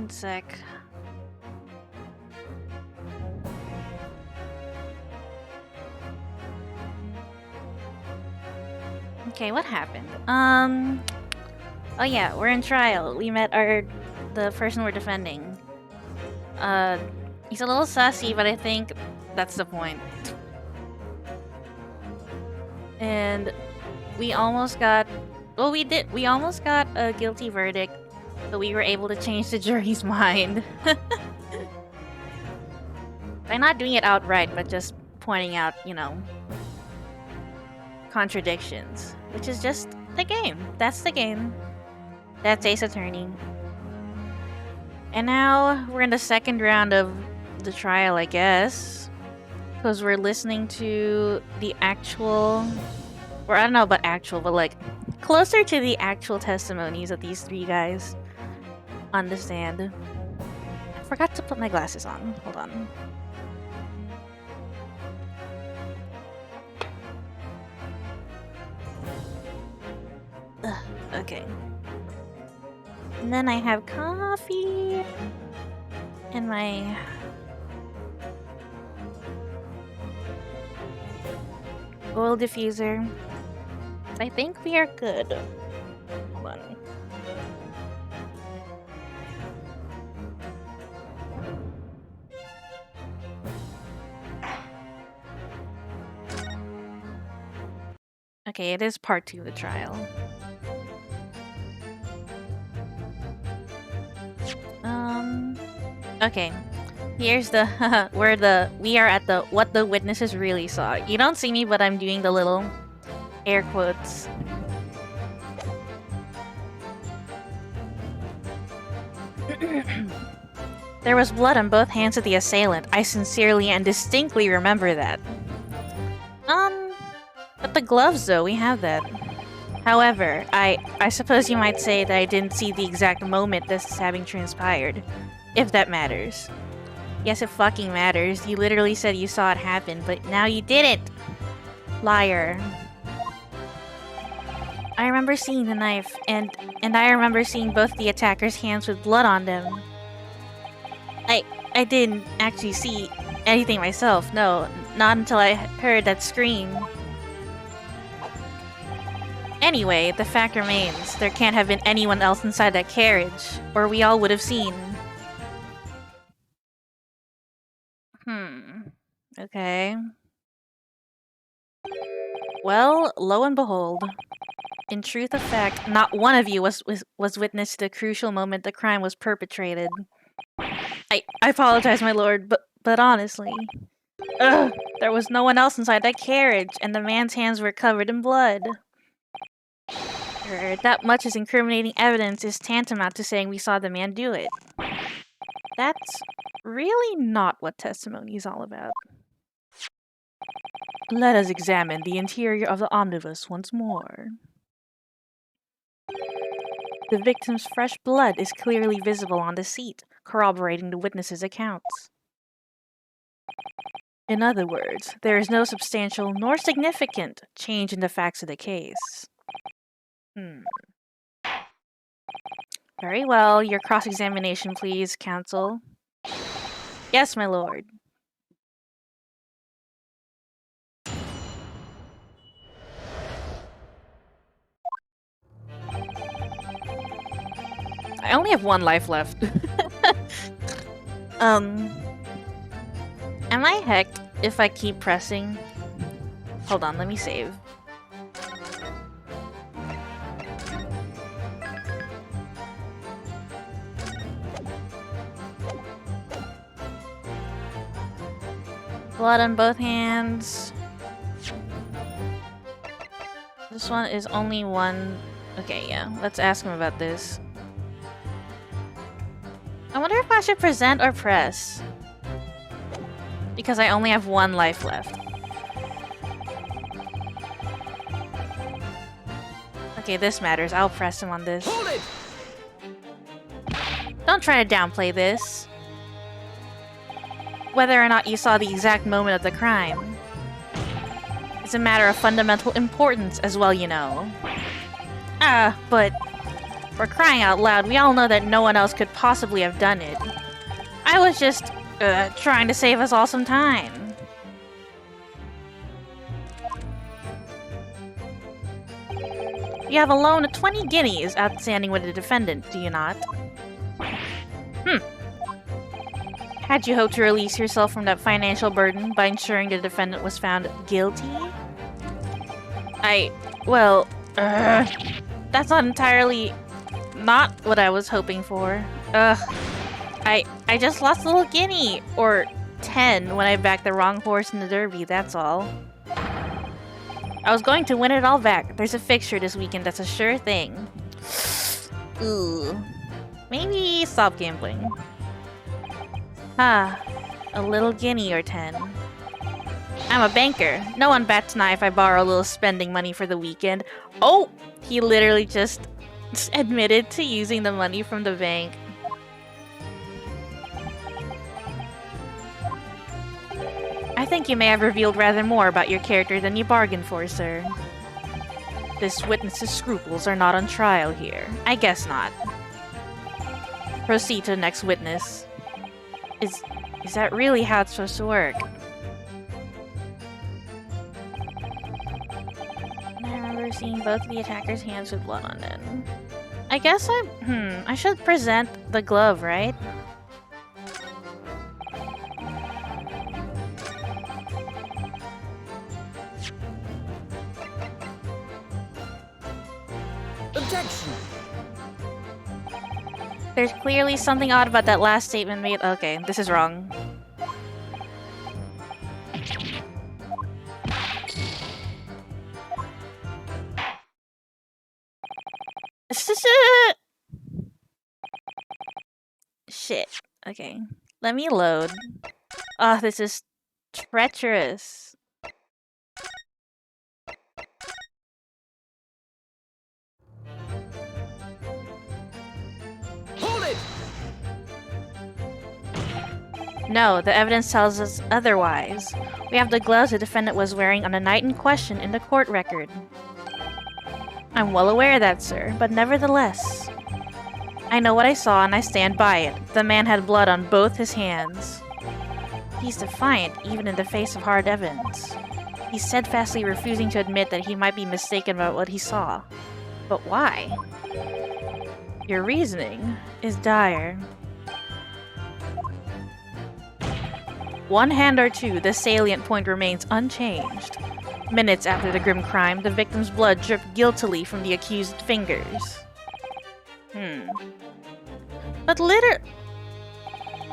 One sec. Okay, what happened? Oh yeah, we're in trial. We met the person we're defending. He's a little sassy, but I think that's the point. And we almost got... Well, we did. We almost got a guilty verdict, but we were able to change the jury's mind. By not doing it outright, but just pointing out, you know, contradictions. Which is just the game. That's the game. That's Ace Attorney. And now we're in the second round of the trial, I guess. Because we're listening to the actual... Or I don't know about actual, but like closer to the actual testimonies of these three guys on the stand. I forgot to put my glasses on. Hold on. Ugh, okay. And then I have coffee and my oil diffuser. I think we are good. Hold on. Okay, it is part 2 of the trial. Okay. Here's the we are at the what the witnesses really saw. You don't see me, but I'm doing the little air quotes. There was blood on both hands of the assailant. I sincerely and distinctly remember that. But the gloves though, we have that. However, I suppose you might say that I didn't see the exact moment this is having transpired. If that matters. Yes, it fucking matters. You literally said you saw it happen, but now you didn't! Liar. I remember seeing the knife, and I remember seeing both the attackers' hands with blood on them. I didn't actually see anything myself, no. Not until I heard that scream. Anyway, the fact remains, there can't have been anyone else inside that carriage, or we all would have seen. Okay. Well, lo and behold. In truth of fact, not one of you was witness to the crucial moment the crime was perpetrated. I apologize, my lord, but honestly... Ugh! There was no one else inside that carriage, and the man's hands were covered in blood. That much as incriminating evidence is tantamount to saying we saw the man do it. That's really not what testimony is all about. Let us examine the interior of the omnibus once more. The victim's fresh blood is clearly visible on the seat, corroborating the witness's accounts. In other words, there is no substantial nor significant change in the facts of the case. Very well, your cross-examination, please, counsel. Yes, my lord. I only have one life left. Am I hecked if I keep pressing? Hold on, let me save. Blood on both hands. This one is only one... Okay, yeah. Let's ask him about this. I wonder if I should present or press. Because I only have one life left. Okay, this matters. I'll press him on this. Hold it! Don't try to downplay this. Whether or not you saw the exact moment of the crime. It's a matter of fundamental importance as well, you know. But For crying out loud, we all know that no one else could possibly have done it. I was just, trying to save us all some time. You have a loan of 20 guineas outstanding with the defendant, do you not? Had you hoped to release yourself from that financial burden by ensuring the defendant was found guilty? Well, that's not entirely not what I was hoping for. I just lost a little guinea, or 10 when I backed the wrong horse in the derby, that's all. I was going to win it all back. There's a fixture this weekend that's a sure thing. Ooh. Maybe stop gambling. A little guinea or 10. I'm a banker. No one bats an eye if I borrow a little spending money for the weekend. Oh! He literally just admitted to using the money from the bank. I think you may have revealed rather more about your character than you bargained for, sir. This witness's scruples are not on trial here. I guess not. Proceed to the next witness. Is that really how it's supposed to work? I remember seeing both the attacker's hands with blood on them. I guess I should present the glove, right? Objection! There's clearly something odd about that last statement made. Okay, this is wrong. Shit. Okay. Let me load. Oh, this is treacherous. Hold it! No, the evidence tells us otherwise. We have the gloves the defendant was wearing on the night in question in the court record. I'm well aware of that, sir, but nevertheless. I know what I saw and I stand by it. The man had blood on both his hands. He's defiant, even in the face of hard evidence. He's steadfastly refusing to admit that he might be mistaken about what he saw. But why? Your reasoning is dire. One hand or two, the salient point remains unchanged. Minutes after the grim crime, the victim's blood dripped guiltily from the accused's fingers. But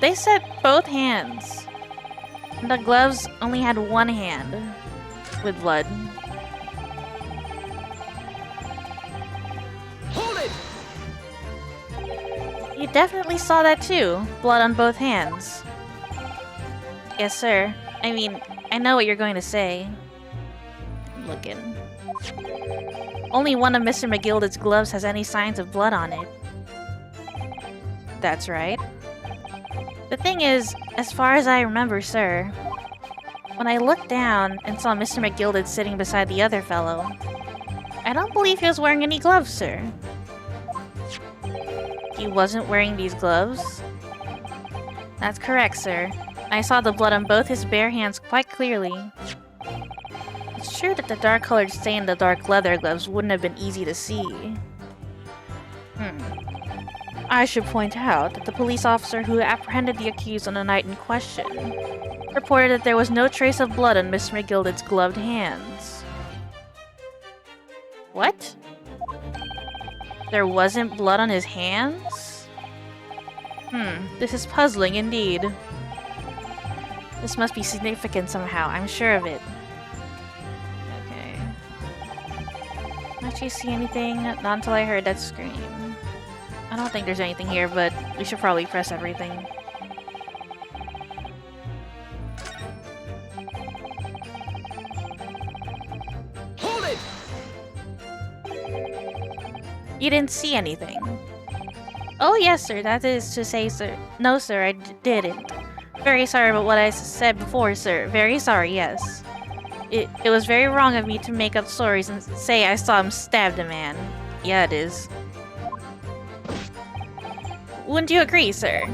they said both hands. And the gloves only had one hand with blood. Hold it! You definitely saw that too. Blood on both hands. Yes, sir. I mean, I know what you're going to say. I'm looking. Only one of Mr. McGilded's gloves has any signs of blood on it. That's right. The thing is, as far as I remember, sir, when I looked down and saw Mr. McGilded sitting beside the other fellow, I don't believe he was wearing any gloves, sir. He wasn't wearing these gloves? That's correct, sir. I saw the blood on both his bare hands quite clearly. It's true that the dark-colored stain in the dark leather gloves wouldn't have been easy to see. I should point out that the police officer who apprehended the accused on the night in question reported that there was no trace of blood on Mr. McGilded's gloved hands. What? There wasn't blood on his hands? This is puzzling indeed. This must be significant somehow, I'm sure of it. Okay. Did I actually see anything? Not until I heard that scream. I don't think there's anything here, but we should probably press everything. Hold it! You didn't see anything? Oh yes, sir, that is to say, sir. No, sir, I didn't. Very sorry about what I said before, sir. Very sorry, yes. It was very wrong of me to make up stories and say I saw him stab the man. Yeah, it is. Wouldn't you agree, sir?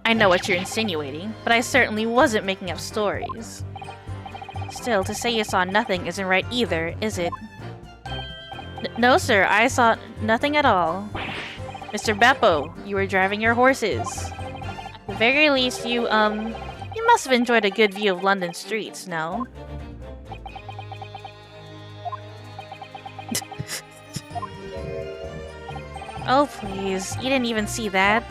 I know what you're insinuating, but I certainly wasn't making up stories. Still, to say you saw nothing isn't right either, is it? No, sir, I saw nothing at all. Mr. Beppo, you were driving your horses. At the very least, you must have enjoyed a good view of London streets, no? Oh, please, you didn't even see that.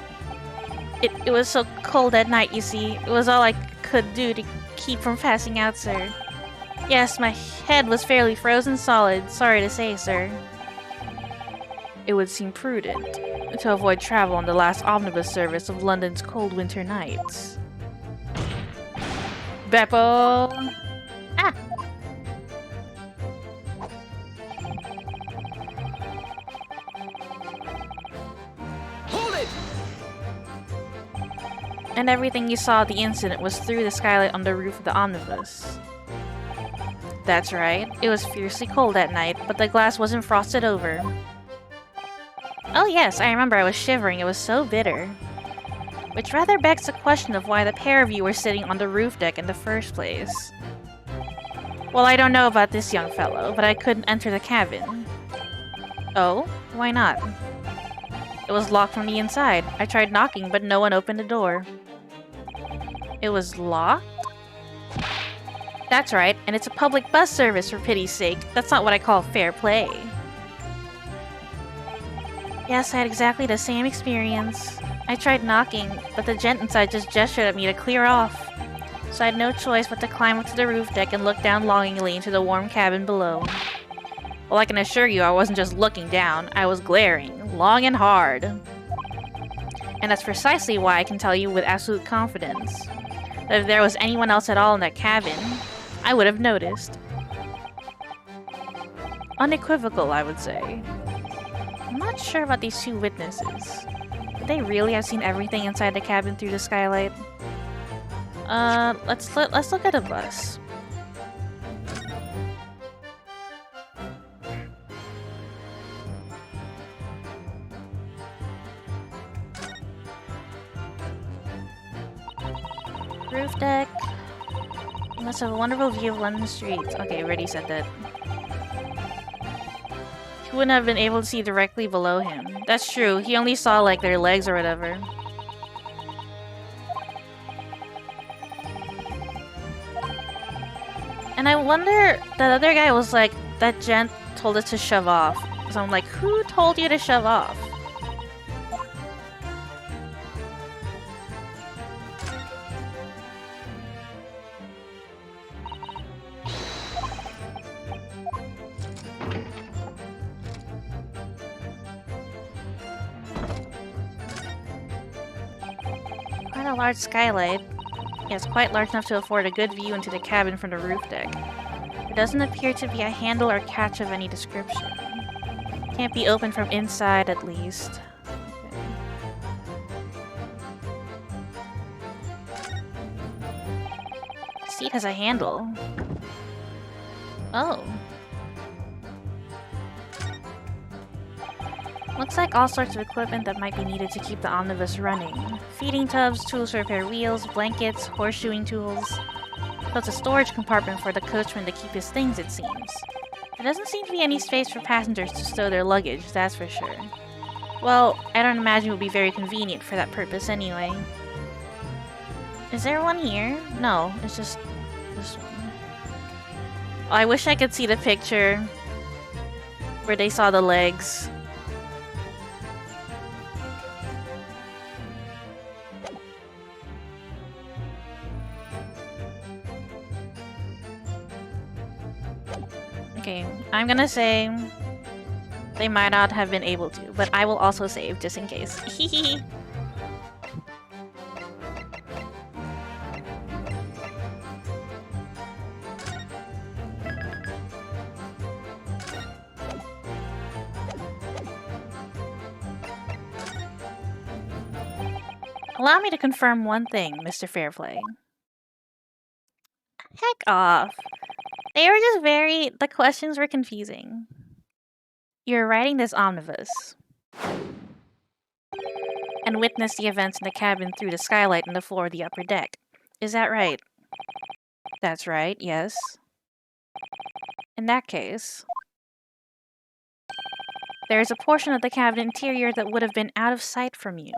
It was so cold at night, you see. It was all I could do to keep from passing out, sir. Yes, my head was fairly frozen solid, sorry to say, sir. It would seem prudent to avoid travel on the last omnibus service of London's cold winter nights. Beppo! Ah! Hold it! And everything you saw at the incident was through the skylight on the roof of the omnibus. That's right, it was fiercely cold that night, but the glass wasn't frosted over. Oh yes, I remember I was shivering, it was so bitter. Which rather begs the question of why the pair of you were sitting on the roof deck in the first place. Well, I don't know about this young fellow, but I couldn't enter the cabin. Oh? Why not? It was locked from the inside. I tried knocking, but no one opened the door. It was locked? That's right, and it's a public bus service, for pity's sake. That's not what I call fair play. Yes, I had exactly the same experience. I tried knocking, but the gent inside just gestured at me to clear off. So I had no choice but to climb up to the roof deck and look down longingly into the warm cabin below. Well, I can assure you I wasn't just looking down, I was glaring, long and hard. And that's precisely why I can tell you with absolute confidence that if there was anyone else at all in that cabin, I would have noticed. Unequivocal, I would say. I'm not sure about these two witnesses. Would they really have seen everything inside the cabin through the skylight? Let's look at a bus. Roof deck. You must have a wonderful view of London streets. Okay, already said that. He wouldn't have been able to see directly below him. That's true, he only saw like their legs or whatever. And I wonder, that other guy was like, that gent told us to shove off. So I'm like, who told you to shove off? Quite a large skylight. Yes, quite large enough to afford a good view into the cabin from the roof deck. There doesn't appear to be a handle or catch of any description. Can't be opened from inside, at least. The seat has a handle. Oh. Looks like all sorts of equipment that might be needed to keep the omnibus running. Feeding tubs, tools to repair wheels, blankets, horseshoeing tools. So it's a storage compartment for the coachman to keep his things, it seems. There doesn't seem to be any space for passengers to stow their luggage, that's for sure. Well, I don't imagine it would be very convenient for that purpose anyway. Is there one here? No, it's just this one. Oh, I wish I could see the picture where they saw the legs. Okay, I'm gonna say they might not have been able to, but I will also save just in case. Hehe. Allow me to confirm one thing, Mr. Fairplay. Heck off. They were just the questions were confusing. You're writing this omnibus. and witnessed the events in the cabin through the skylight on the floor of the upper deck. Is that right? That's right, yes. In that case, there is a portion of the cabin interior that would have been out of sight from you.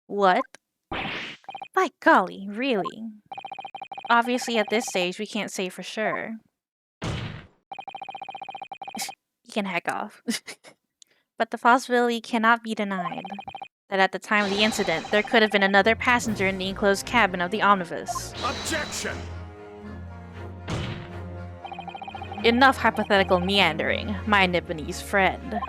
What? By golly, really? Obviously, at this stage, we can't say for sure. You can heck off. But the possibility cannot be denied that at the time of the incident, there could have been another passenger in the enclosed cabin of the omnibus. Objection! Enough hypothetical meandering, my Nipponese friend.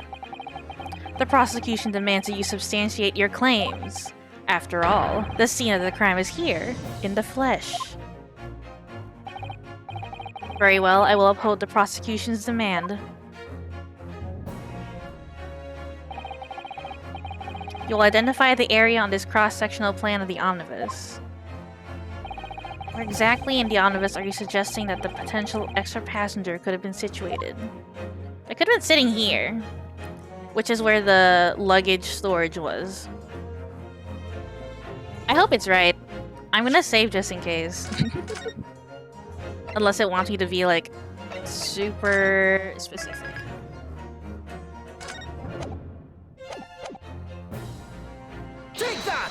The prosecution demands that you substantiate your claims. After all, the scene of the crime is here, in the flesh. Very well, I will uphold the prosecution's demand. You'll identify the area on this cross-sectional plan of the omnibus. Where exactly in the omnibus are you suggesting that the potential extra passenger could have been situated? They could have been sitting here, which is where the luggage storage was. I hope it's right. I'm gonna save just in case. Unless it wants me to be, like, super specific. Take that!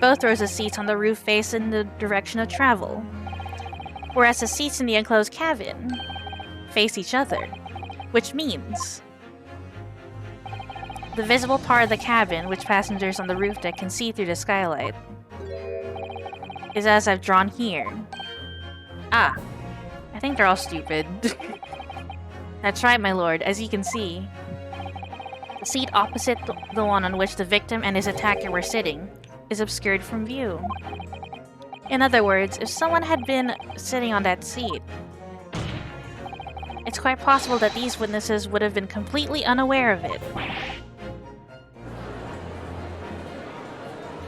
Both rows of seats on the roof face in the direction of travel, whereas the seats in the enclosed cabin face each other, which means the visible part of the cabin, which passengers on the roof deck can see through the skylight, is as I've drawn here. Ah, I think they're all stupid. That's right, my lord, as you can see. The seat opposite the one on which the victim and his attacker were sitting is obscured from view. In other words, if someone had been sitting on that seat, it's quite possible that these witnesses would have been completely unaware of it.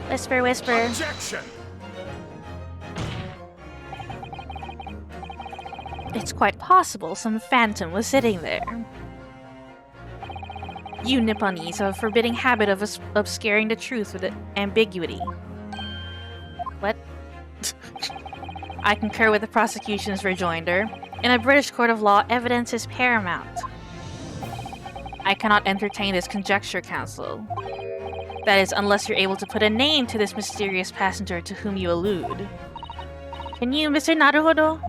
Whisper, whisper. Objection! It's quite possible some phantom was sitting there. You Nipponese have a forbidding habit of obscuring the truth with ambiguity. What? I concur with the prosecution's rejoinder. In a British court of law, evidence is paramount. I cannot entertain this conjecture, counsel. That is, unless you're able to put a name to this mysterious passenger to whom you allude. Can you, Mr. Naruhodo?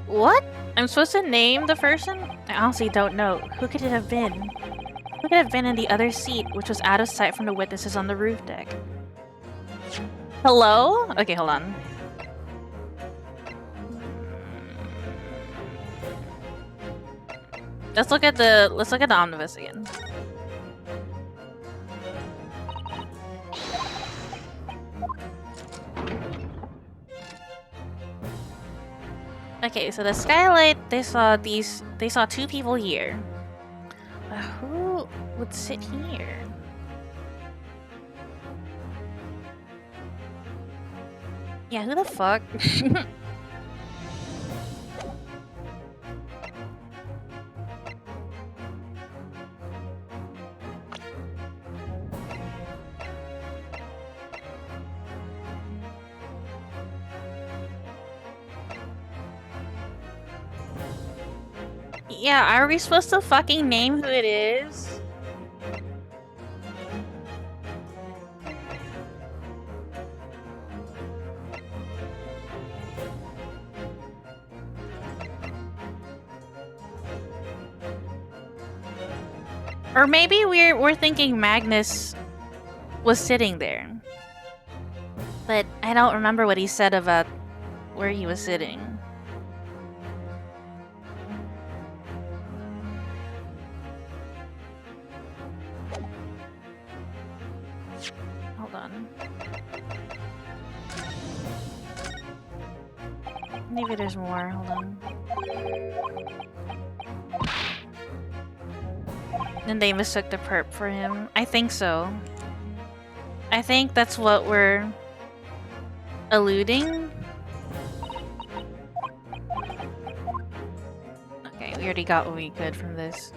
What? I'm supposed to name the person? I honestly don't know. Who could it have been? Who could have been in the other seat, which was out of sight from the witnesses on the roof deck? Hello? Okay, hold on. Let's look at the omnibus again. Okay, so the skylight, they saw two people here. Who would sit here? Yeah, who the fuck? Yeah, are we supposed to fucking name who it is? Or maybe we're thinking Magnus was sitting there. But I don't remember what he said about where he was sitting. Hold on. Maybe there's more. Hold on. Then they mistook the perp for him. I think so. I think that's what we're alluding. Okay, we already got what we could from this.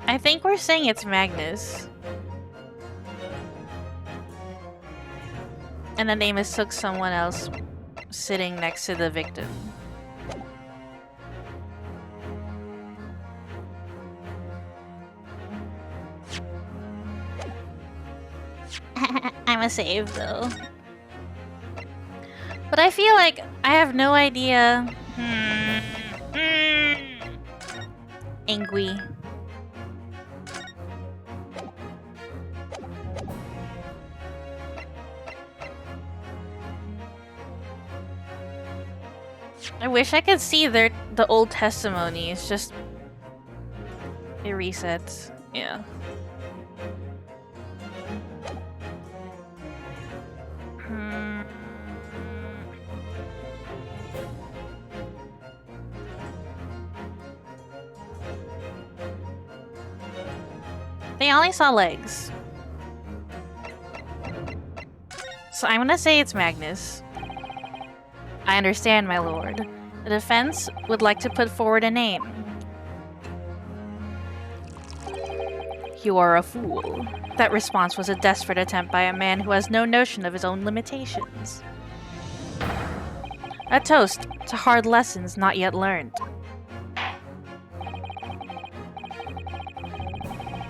I think we're saying it's Magnus. And then they mistook someone else sitting next to the victim. I'm a save though. But I feel like I have no idea. Angry. I wish I could see the old testimonies. Just it resets. Yeah. They only saw legs. So I'm gonna say it's Magnus. I understand, my lord. The defense would like to put forward a name. You are a fool. That response was a desperate attempt by a man who has no notion of his own limitations. A toast to hard lessons not yet learned.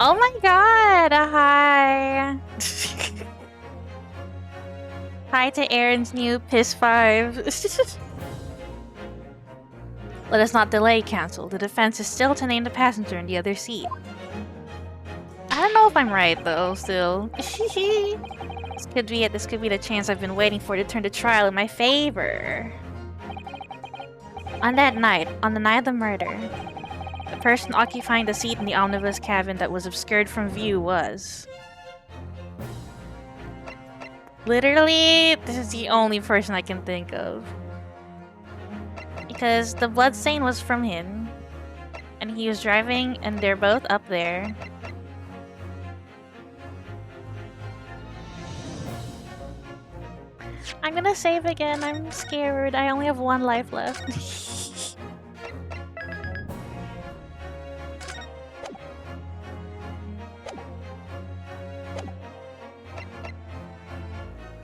Oh my god! Hi! Hi to Aaron's new Piss 5. Let us not delay, Council. The defense is still to name the passenger in the other seat. I don't know if I'm right, though, still. This could be it. This could be the chance I've been waiting for to turn the trial in my favor. On that night, on the night of the murder, the person occupying the seat in the omnibus cabin that was obscured from view was... Literally, this is the only person I can think of. Because the bloodstain was from him, and he was driving, and they're both up there. I'm gonna save again, I'm scared. I only have one life left.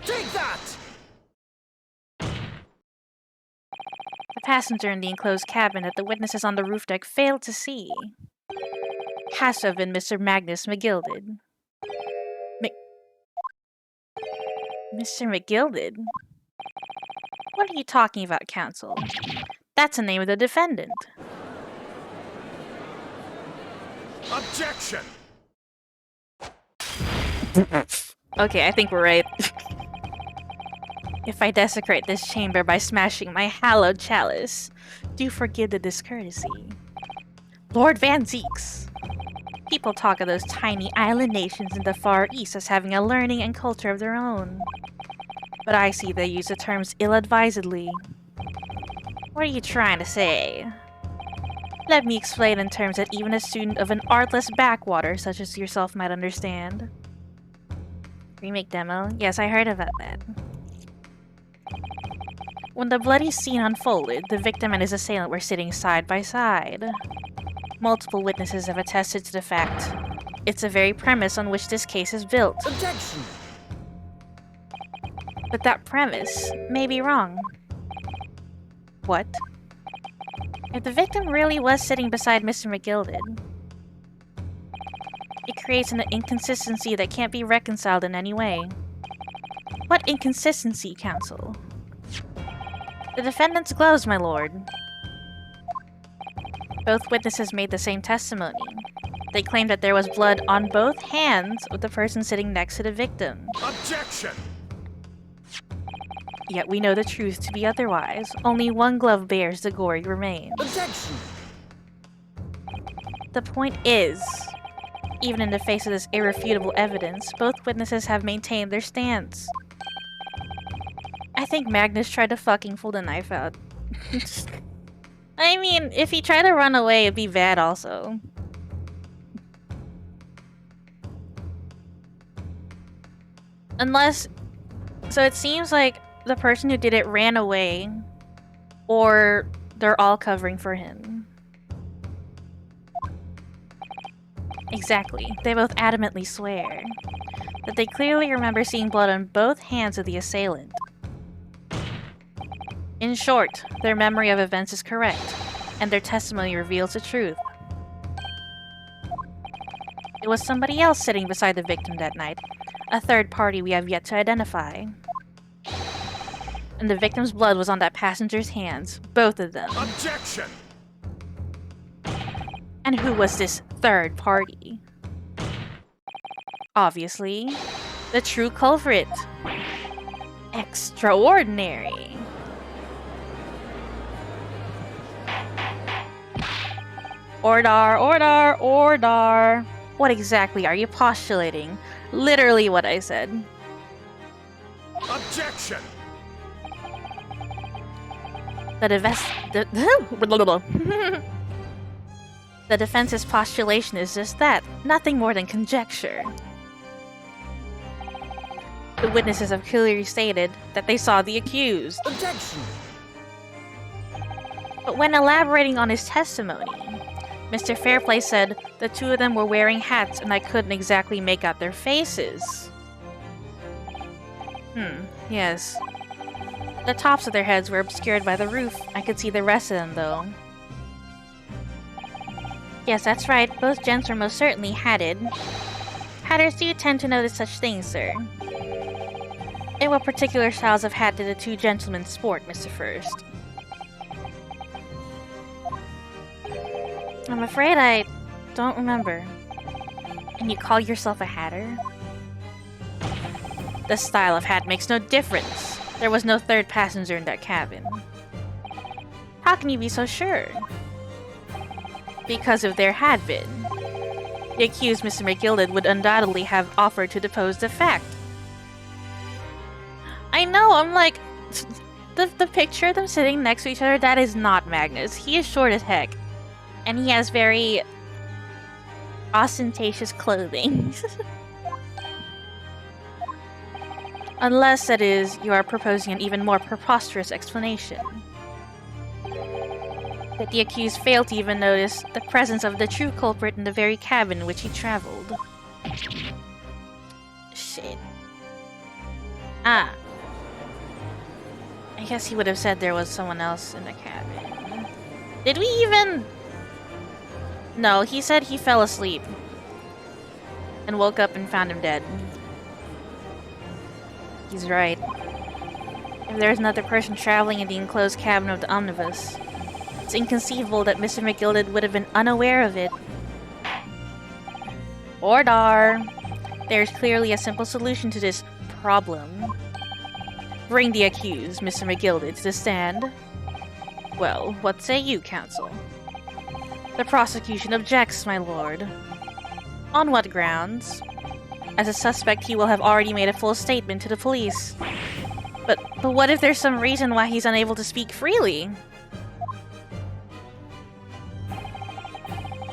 Take that! The passenger in the enclosed cabin that the witnesses on the roof deck failed to see has to have been Mr. Magnus McGilded. Mr. McGilded? What are you talking about, Counsel? That's the name of the defendant. Objection! Okay, I think we're right. If I desecrate this chamber by smashing my hallowed chalice, do forgive the discourtesy. Lord Van Zeeks. People talk of those tiny island nations in the Far East as having a learning and culture of their own. But I see they use the terms ill-advisedly. What are you trying to say? Let me explain in terms that even a student of an artless backwater such as yourself might understand. Remake demo? Yes, I heard about that. When the bloody scene unfolded, the victim and his assailant were sitting side by side. Multiple witnesses have attested to the fact. It's the very premise on which this case is built. Objection! But that premise may be wrong. What? If the victim really was sitting beside Mr. McGilded, it creates an inconsistency that can't be reconciled in any way. What inconsistency, Counsel? The defendant's gloves, my lord. Both witnesses made the same testimony. They claimed that there was blood on both hands of the person sitting next to the victim. Objection! Yet we know the truth to be otherwise. Only one glove bears the gory remains. Objection! The point is, even in the face of this irrefutable evidence, both witnesses have maintained their stance. I think Magnus tried to fucking pull the knife out. I mean, if he tried to run away, it'd be bad also. Unless... So it seems like the person who did it ran away, or they're all covering for him. Exactly. They both adamantly swear that they clearly remember seeing blood on both hands of the assailant. In short, their memory of events is correct, and their testimony reveals the truth. It was somebody else sitting beside the victim that night, a third party we have yet to identify. And the victim's blood was on that passenger's hands, both of them. Objection! And who was this third party? Obviously, the true culprit. Extraordinary. Ordar, ordar, ordar. What exactly are you postulating? Literally what I said. Objection! The defense's postulation is just that, nothing more than conjecture. The witnesses have clearly stated that they saw the accused. Objection! But when elaborating on his testimony, Mr. Fairplay said the two of them were wearing hats and I couldn't exactly make out their faces. Yes. The tops of their heads were obscured by the roof. I could see the rest of them, though. Yes, that's right. Both gents were most certainly hatted. Hatters do tend to notice such things, sir. And what particular styles of hat did the two gentlemen sport, Mr. First? I'm afraid I don't remember. And you call yourself a hatter? The style of hat makes no difference. There was no third passenger in that cabin. How can you be so sure? Because if there had been, the accused, Mr. McGilded, would undoubtedly have offered to depose the fact. I know, I'm like, the picture of them sitting next to each other, that is not Magnus. He is short as heck. And he has very ostentatious clothing. Unless, that is, you are proposing an even more preposterous explanation. That the accused failed to even notice the presence of the true culprit in the very cabin in which he traveled. Shit. Ah. I guess he would have said there was someone else in the cabin. Did we even... No, he said he fell asleep. And woke up and found him dead. He's right. If there is another person traveling in the enclosed cabin of the omnibus, it's inconceivable that Mr. McGilded would have been unaware of it. Ordar! There's clearly a simple solution to this problem. Bring the accused, Mr. McGilded, to the stand. Well, what say you, counsel? The prosecution objects, my lord. On what grounds? As a suspect, he will have already made a full statement to the police. But what if there's some reason why he's unable to speak freely?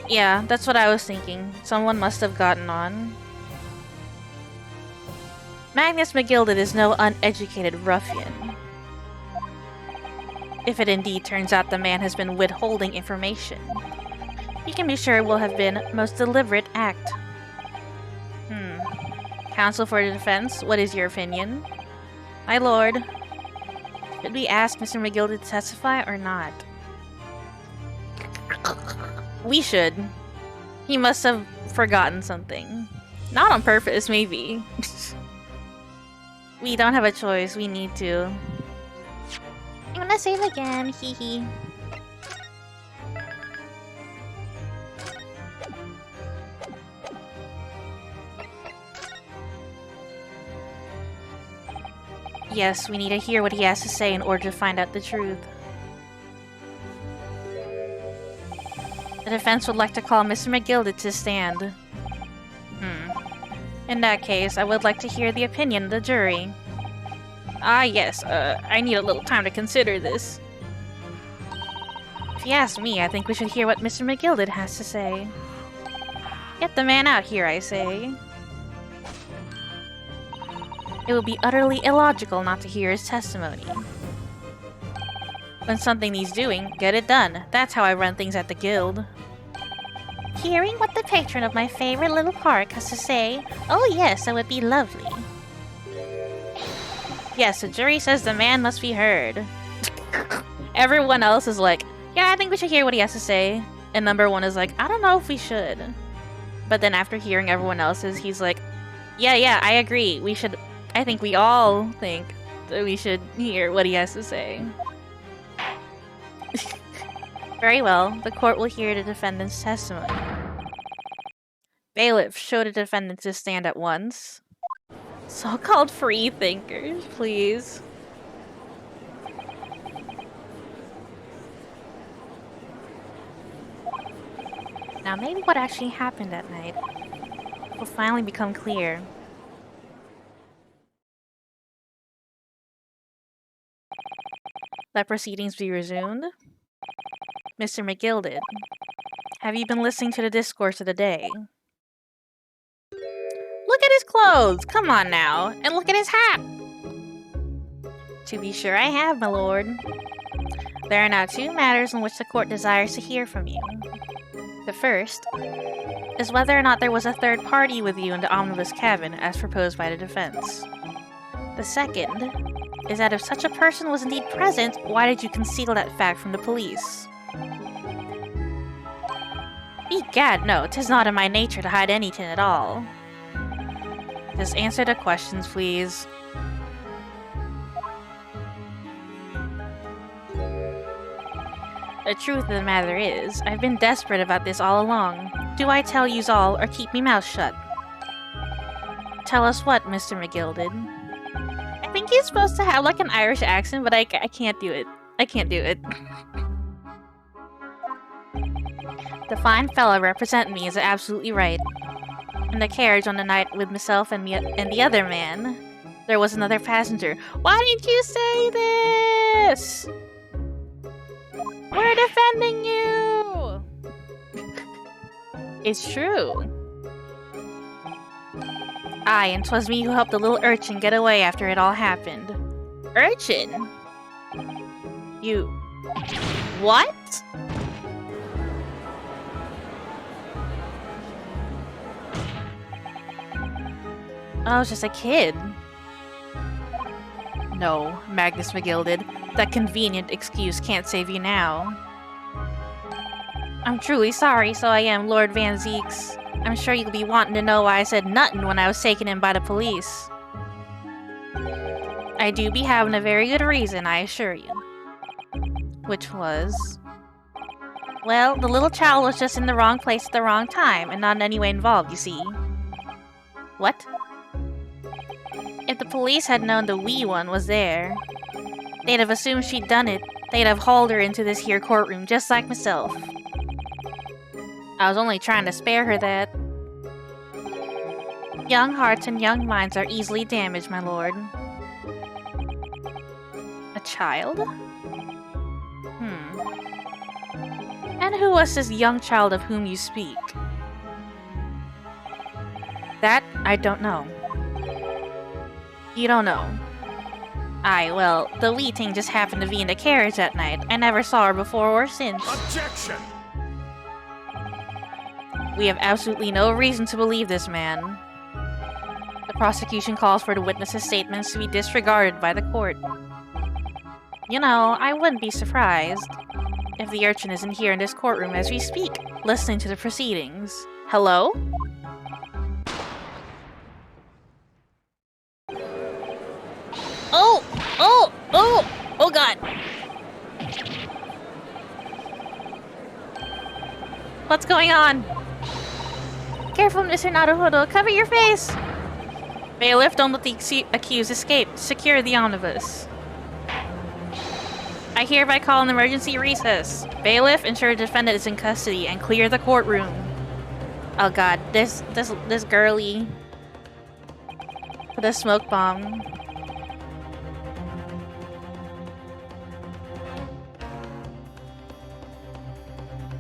Yeah, that's what I was thinking. Someone must have gotten on. Magnus McGilded is no uneducated ruffian. If it indeed turns out the man has been withholding information, you can be sure it will have been a most deliberate act. Counsel for the defense, what is your opinion? My lord, should we ask Mr. McGilded to testify or not? We should. He must have forgotten something. Not on purpose, maybe. We don't have a choice, we need to. I'm gonna save again, hee hee. Yes, we need to hear what he has to say in order to find out the truth. The defense would like to call Mr. McGilded to stand. In that case, I would like to hear the opinion of the jury. Ah, yes, I need a little time to consider this. If you ask me, I think we should hear what Mr. McGilded has to say. Get the man out here, I say. It would be utterly illogical not to hear his testimony. When something needs doing, get it done. That's how I run things at the guild. Hearing what the patron of my favorite little park has to say, oh yes, that would be lovely. Yes, the jury says the man must be heard. Everyone else is like, yeah, I think we should hear what he has to say. And number one is like, I don't know if we should. But then after hearing everyone else's, he's like, yeah, I agree. We should, I think we all think that we should hear what he has to say. Very well, the court will hear the defendant's testimony. Bailiff, show the defendant to stand at once. So-called free thinkers, please. Now maybe what actually happened that night will finally become clear. Let proceedings be resumed. Mr. McGilded, have you been listening to the discourse of the day? Look at his clothes! Come on now! And look at his hat! To be sure I have, my lord. There are now two matters in which the court desires to hear from you. The first is whether or not there was a third party with you in the omnibus cabin as proposed by the defense. The second is that if such a person was indeed present, why did you conceal that fact from the police? Egad, no, 'tis not in my nature to hide anything at all. Just answer the questions, please. The truth of the matter is, I've been desperate about this all along. Do I tell yous all, or keep me mouth shut? Tell us what, Mr. McGilded? I think he's supposed to have like an Irish accent, but I can't do it. I can't do it. The fine fellow representing me is absolutely right. In the carriage on the night with myself and the other man, there was another passenger. Why didn't you say this? We're defending you! It's true. Aye, and 'twas me who helped the little urchin get away after it all happened. Urchin? You... What? I was just a kid. No, Magnus McGilded. That convenient excuse can't save you now. I'm truly sorry, so I am, Lord Van Zeeks. I'm sure you'll be wanting to know why I said nothin' when I was taken in by the police. I do be having a very good reason, I assure you. Which was... Well, the little child was just in the wrong place at the wrong time, and not in any way involved, you see. What? If the police had known the wee one was there, they'd have assumed she'd done it. They'd have hauled her into this here courtroom, just like myself. I was only trying to spare her that. Young hearts and young minds are easily damaged, my lord. A child? And who was this young child of whom you speak? That I don't know. You don't know? Aye, well, the wee thing just happened to be in the carriage that night. I never saw her before or since. Objection! We have absolutely no reason to believe this man. The prosecution calls for the witness's statements to be disregarded by the court. You know, I wouldn't be surprised if the urchin isn't here in this courtroom as we speak, listening to the proceedings. Hello? Oh god! What's going on? Careful, Mr. Naruhodo, cover your face! Bailiff, don't let the accused escape. Secure the omnibus. I hereby call an emergency recess. Bailiff, ensure the defendant is in custody and clear the courtroom. Oh god, this girly. Put a smoke bomb.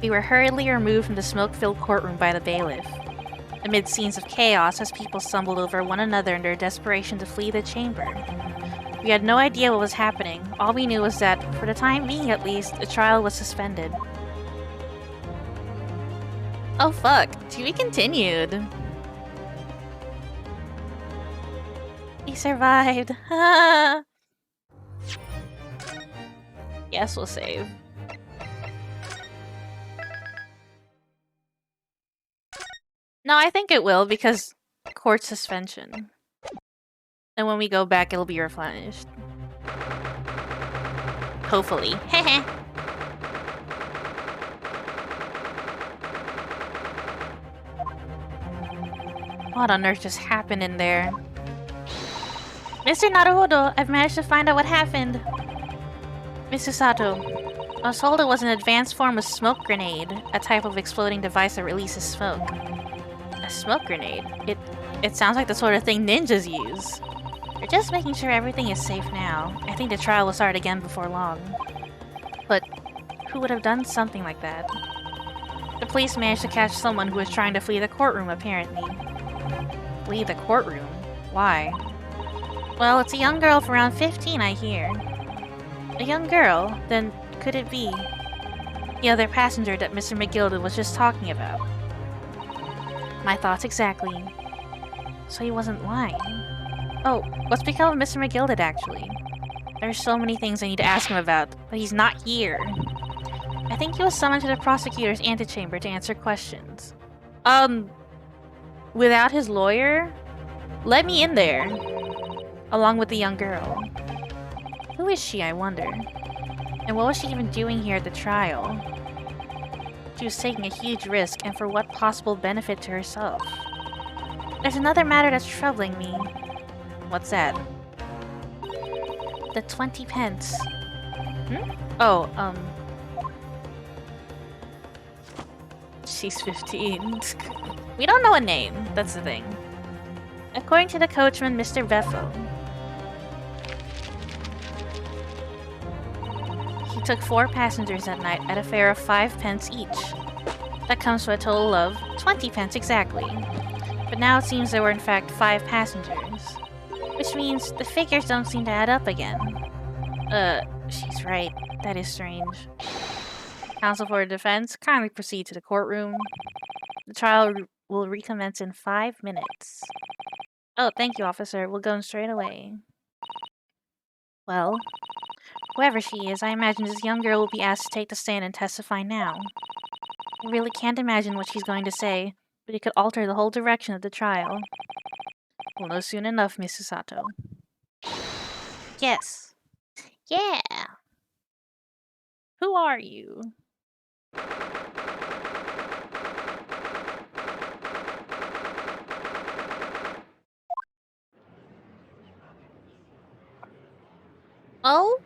We were hurriedly removed from the smoke-filled courtroom by the bailiff. Amid scenes of chaos as people stumbled over one another in their desperation to flee the chamber. We had no idea what was happening. All we knew was that, for the time being at least, the trial was suspended. Oh fuck, to be continued. He survived. Yes, we'll save. No, I think it will because court suspension. And when we go back, it'll be replenished. Hopefully. Heh. What on earth just happened in there? Mr. Naruhodo, I've managed to find out what happened. Mr. Sato, I was told it was an advanced form of smoke grenade, a type of exploding device that releases smoke. A smoke grenade? It sounds like the sort of thing ninjas use. We're just making sure everything is safe now. I think the trial will start again before long. But who would have done something like that? The police managed to catch someone who was trying to flee the courtroom, apparently. Flee the courtroom? Why? Well, it's a young girl of around 15, I hear. A young girl? Then could it be the other passenger that Mr. McGilded was just talking about? My thoughts exactly. So he wasn't lying. Oh, what's become of Mr. McGilded, actually? There's so many things I need to ask him about, but he's not here. I think he was summoned to the prosecutor's antechamber to answer questions. Without his lawyer? Let me in there. Along with the young girl. Who is she, I wonder? And what was she even doing here at the trial? She was taking a huge risk, and for what possible benefit to herself? There's another matter that's troubling me. What's that? The 20 pence. Oh, she's 15. We don't know a name, that's the thing. According to the coachman, Mr. Beffo, he took 4 passengers that night at a fare of 5 pence each. That comes to a total of 20 pence exactly. But now it seems there were in fact 5 passengers. Which means the figures don't seem to add up again. She's right. That is strange. Counsel for defense, kindly proceed to the courtroom. The trial will recommence in 5 minutes. Oh, thank you, officer. We'll go in straight away. Well, whoever she is, I imagine this young girl will be asked to take the stand and testify now. I really can't imagine what she's going to say, but it could alter the whole direction of the trial. We'll know soon enough, Mrs. Sato. Yes. Yeah. Who are you? Oh?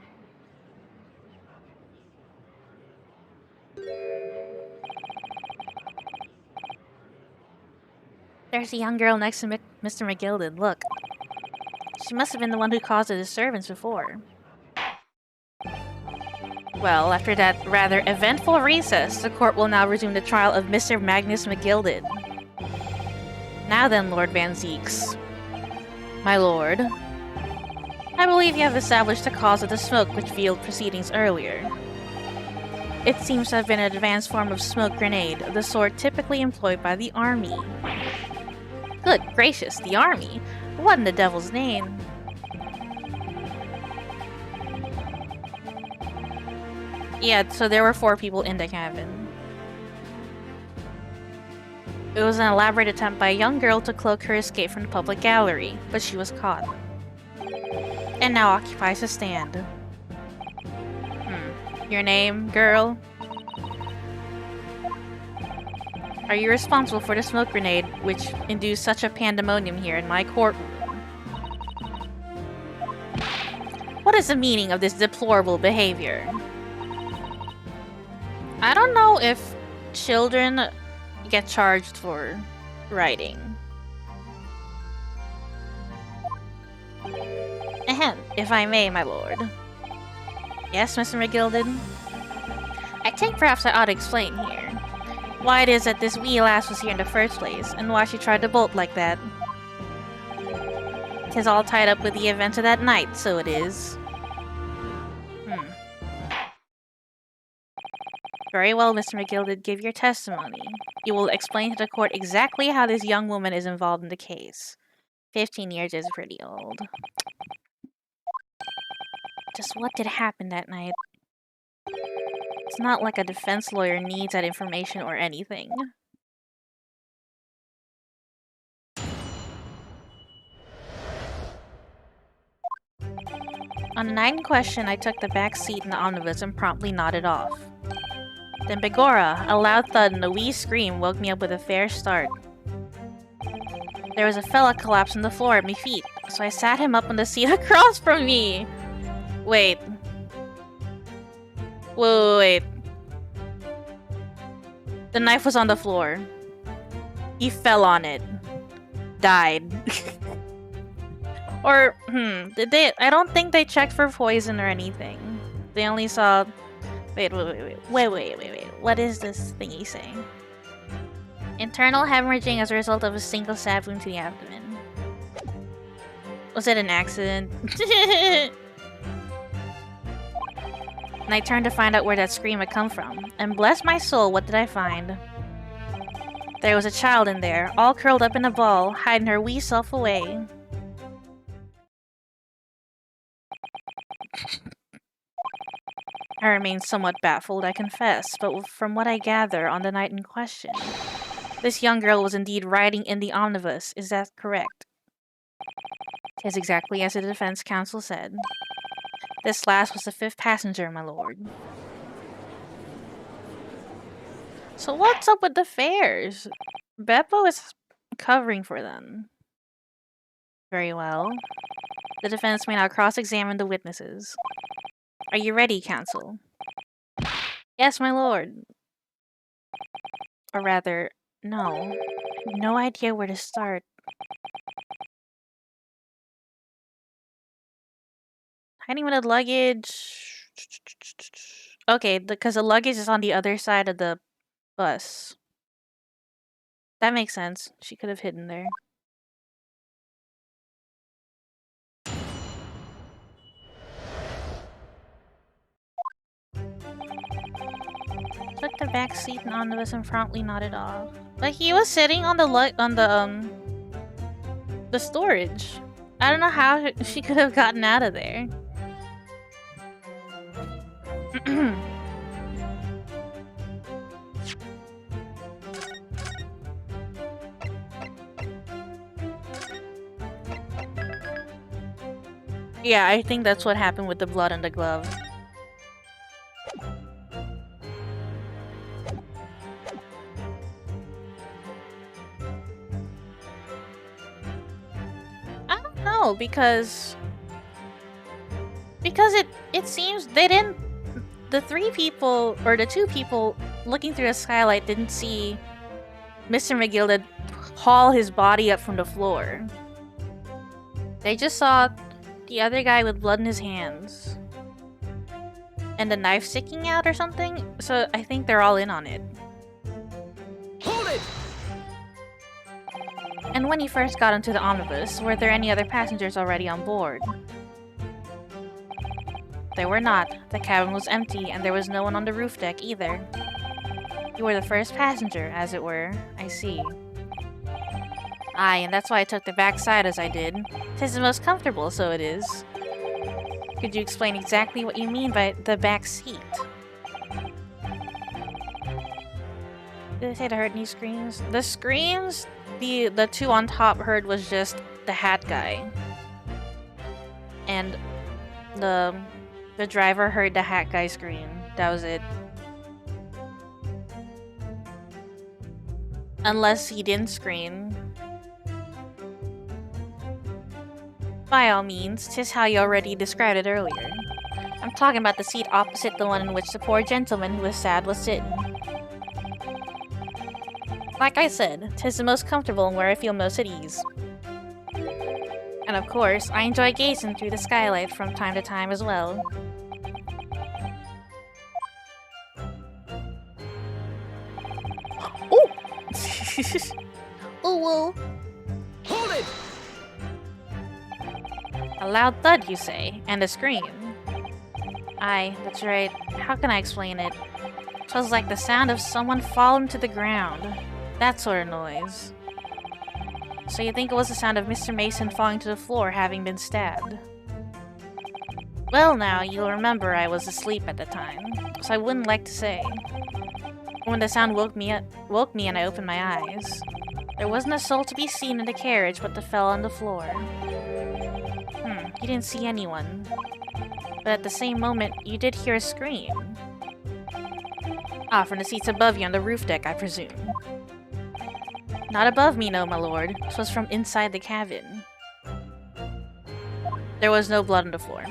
There's a young girl next to Mr. McGilded. Look. She must have been the one who caused the disturbance before. Well, after that rather eventful recess, the court will now resume the trial of Mr. Magnus McGilded. Now then, Lord Van Zeeks. My lord. I believe you have established the cause of the smoke which veiled proceedings earlier. It seems to have been an advanced form of smoke grenade, of the sort typically employed by the army. Good gracious, the army? What in the devil's name? Yeah, so there were 4 people in the cabin. It was an elaborate attempt by a young girl to cloak her escape from the public gallery, but she was caught. And now occupies a stand. Your name, girl? Are you responsible for the smoke grenade which induced such a pandemonium here in my courtroom? What is the meaning of this deplorable behavior? I don't know if children get charged for writing. Ahem, if I may, my lord. Yes, Mr. McGilded? I think perhaps I ought to explain here why it is that this wee lass was here in the first place, and why she tried to bolt like that. 'Tis all tied up with the event of that night, so it is. Very well, Mr. McGilded, give your testimony. You will explain to the court exactly how this young woman is involved in the case. 15 years is pretty old. Just what did happen that night? It's not like a defense lawyer needs that information or anything. On the night in question, I took the back seat in the omnibus and promptly nodded off. Then Begora, a loud thud and a wee scream woke me up with a fair start. There was a fella collapsed on the floor at my feet, so I sat him up on the seat across from me. Wait. Wait. The knife was on the floor. He fell on it. Died. Or, did they? I don't think they checked for poison or anything. They only saw... Wait. What is this thingy saying? Internal hemorrhaging as a result of a single stab wound to the abdomen. Was it an accident? And I turned to find out where that scream had come from. And bless my soul, what did I find? There was a child in there, all curled up in a ball, hiding her wee self away. I remain somewhat baffled, I confess, but from what I gather on the night in question, this young girl was indeed riding in the omnibus. Is that correct? It is exactly as the defense counsel said. This last was the 5th passenger, my lord. So what's up with the fares? Beppo is covering for them. Very well. The defense may now cross-examine the witnesses. Are you ready, counsel? Yes, my lord. Or rather, no. I have no idea where to start. Hiding with the luggage... Okay, because the luggage is on the other side of the bus. That makes sense. She could have hidden there. Took the back seat in omnibus and promptly nodded off. But he was sitting on the storage. I don't know how she could have gotten out of there. Yeah, I think that's what happened with the blood on the glove. I don't know, because it seems they didn't... The 3 people, or the 2 people looking through the skylight didn't see Mr. McGilded haul his body up from the floor. They just saw the other guy with blood in his hands. And the knife sticking out or something? So I think they're all in on it. Hold it! And when he first got into the omnibus, were there any other passengers already on board? There were not. The cabin was empty, and there was no one on the roof deck either. You were the first passenger, as it were. I see. Aye, and that's why I took the back side as I did. 'Tis the most comfortable, so it is. Could you explain exactly what you mean by the back seat? Did they say they heard any screams? The screams the 2 on top heard was just the hat guy. And the driver heard the hat guy scream. That was it. Unless he didn't scream. By all means, 'tis how you already described it earlier. I'm talking about the seat opposite the one in which the poor gentleman who was sad was sitting. Like I said, 'tis the most comfortable and where I feel most at ease. And of course, I enjoy gazing through the skylight from time to time as well. Oh! Oh, whoa. Hold it! A loud thud, you say, and a scream. Aye, that's right. How can I explain it? So it's like the sound of someone falling to the ground. That sort of noise. So you think it was the sound of Mr. Mason falling to the floor having been stabbed? Well now, you'll remember I was asleep at the time, so I wouldn't like to say. When the sound woke me and I opened my eyes, there wasn't a soul to be seen in the carriage but the fell on the floor. You didn't see anyone. But at the same moment, you did hear a scream. Ah, from the seats above you on the roof deck, I presume. Not above me, no, my lord. This was from inside the cabin. There was no blood on the floor.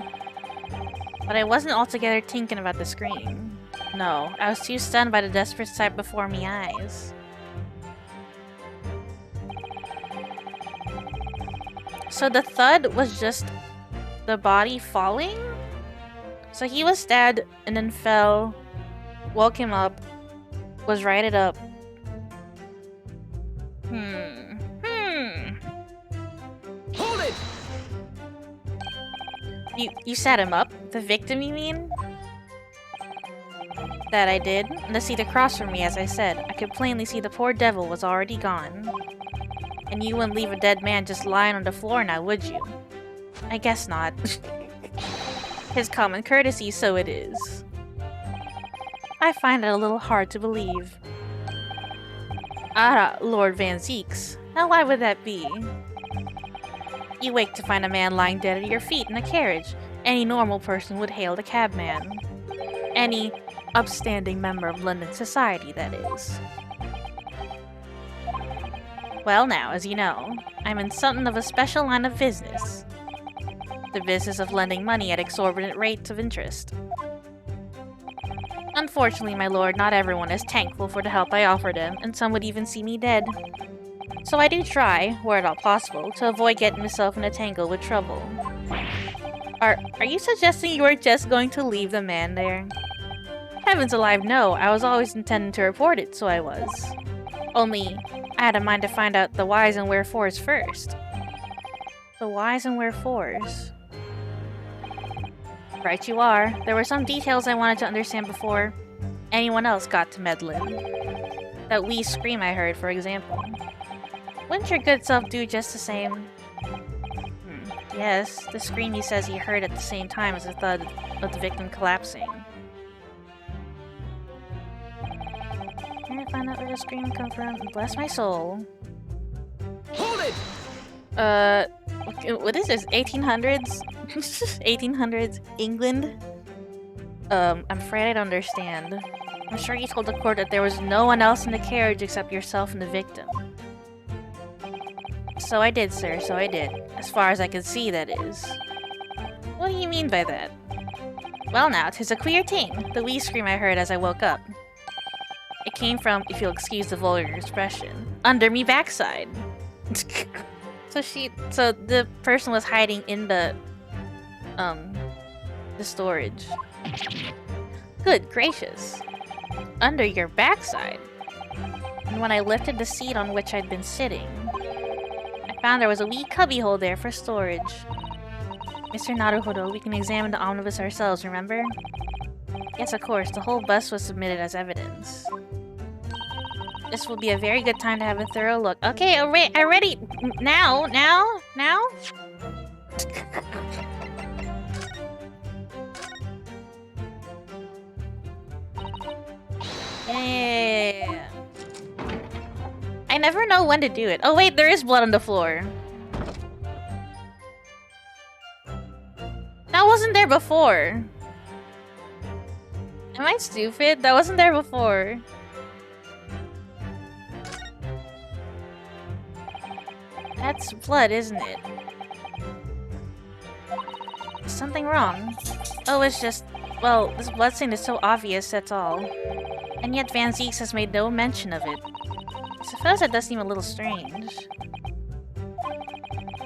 But I wasn't altogether thinking about the scream. No, I was too stunned by the desperate sight before me eyes. So the thud was just the body falling? So he was stabbed and then fell, woke him up, was righted up. Hold it! You sat him up? The victim, you mean? That I did. And the seat across from me, as I said, I could plainly see the poor devil was already gone. And you wouldn't leave a dead man just lying on the floor now, would you? I guess not. His common courtesy, so it is. I find it a little hard to believe. Ah, Lord Van Zeeks. Now why would that be? You wake to find a man lying dead at your feet in a carriage. Any normal person would hail the cabman. Any upstanding member of London society, that is. Well now, as you know, I'm in something of a special line of business. The business of lending money at exorbitant rates of interest. Unfortunately, my lord, not everyone is thankful for the help I offer them, and some would even see me dead. So I do try, were it all possible, to avoid getting myself in a tangle with trouble. Are you suggesting you were just going to leave the man there? Heavens alive, no. I was always intending to report it, so I was. Only, I had a mind to find out the whys and wherefores first. The whys and wherefores? Right you are. There were some details I wanted to understand before anyone else got to meddling. That wee scream I heard, for example. Wouldn't your good self do just the same? Yes, the scream he says he heard at the same time as the thud of the victim collapsing. Can I find out where the scream come from? Bless my soul. Hold it! What is this? 1800s? 1800s England? I'm afraid I don't understand. I'm sure you told the court that there was no one else in the carriage except yourself and the victim. So I did, sir, so I did. As far as I could see, that is. What do you mean by that? Well now, 'tis a queer thing, the wee scream I heard as I woke up. It came from, if you'll excuse the vulgar expression, under me backside. So the person was hiding in the storage. Good gracious. Under your backside. And when I lifted the seat on which I'd been sitting, I found there was a wee cubbyhole there for storage. Mr. Naruhodo, we can examine the omnibus ourselves, remember? Yes, of course, the whole bus was submitted as evidence. This will be a very good time to have a thorough look. Okay, already. Now. Yeah. I never know when to do it. Oh wait, there is blood on the floor. That wasn't there before. Am I stupid? That wasn't there before. That's blood, isn't it? Is something wrong? Oh, it's just... Well, this blood stain is so obvious, that's all. And yet Van Zeeks has made no mention of it. I suppose that does seem a little strange.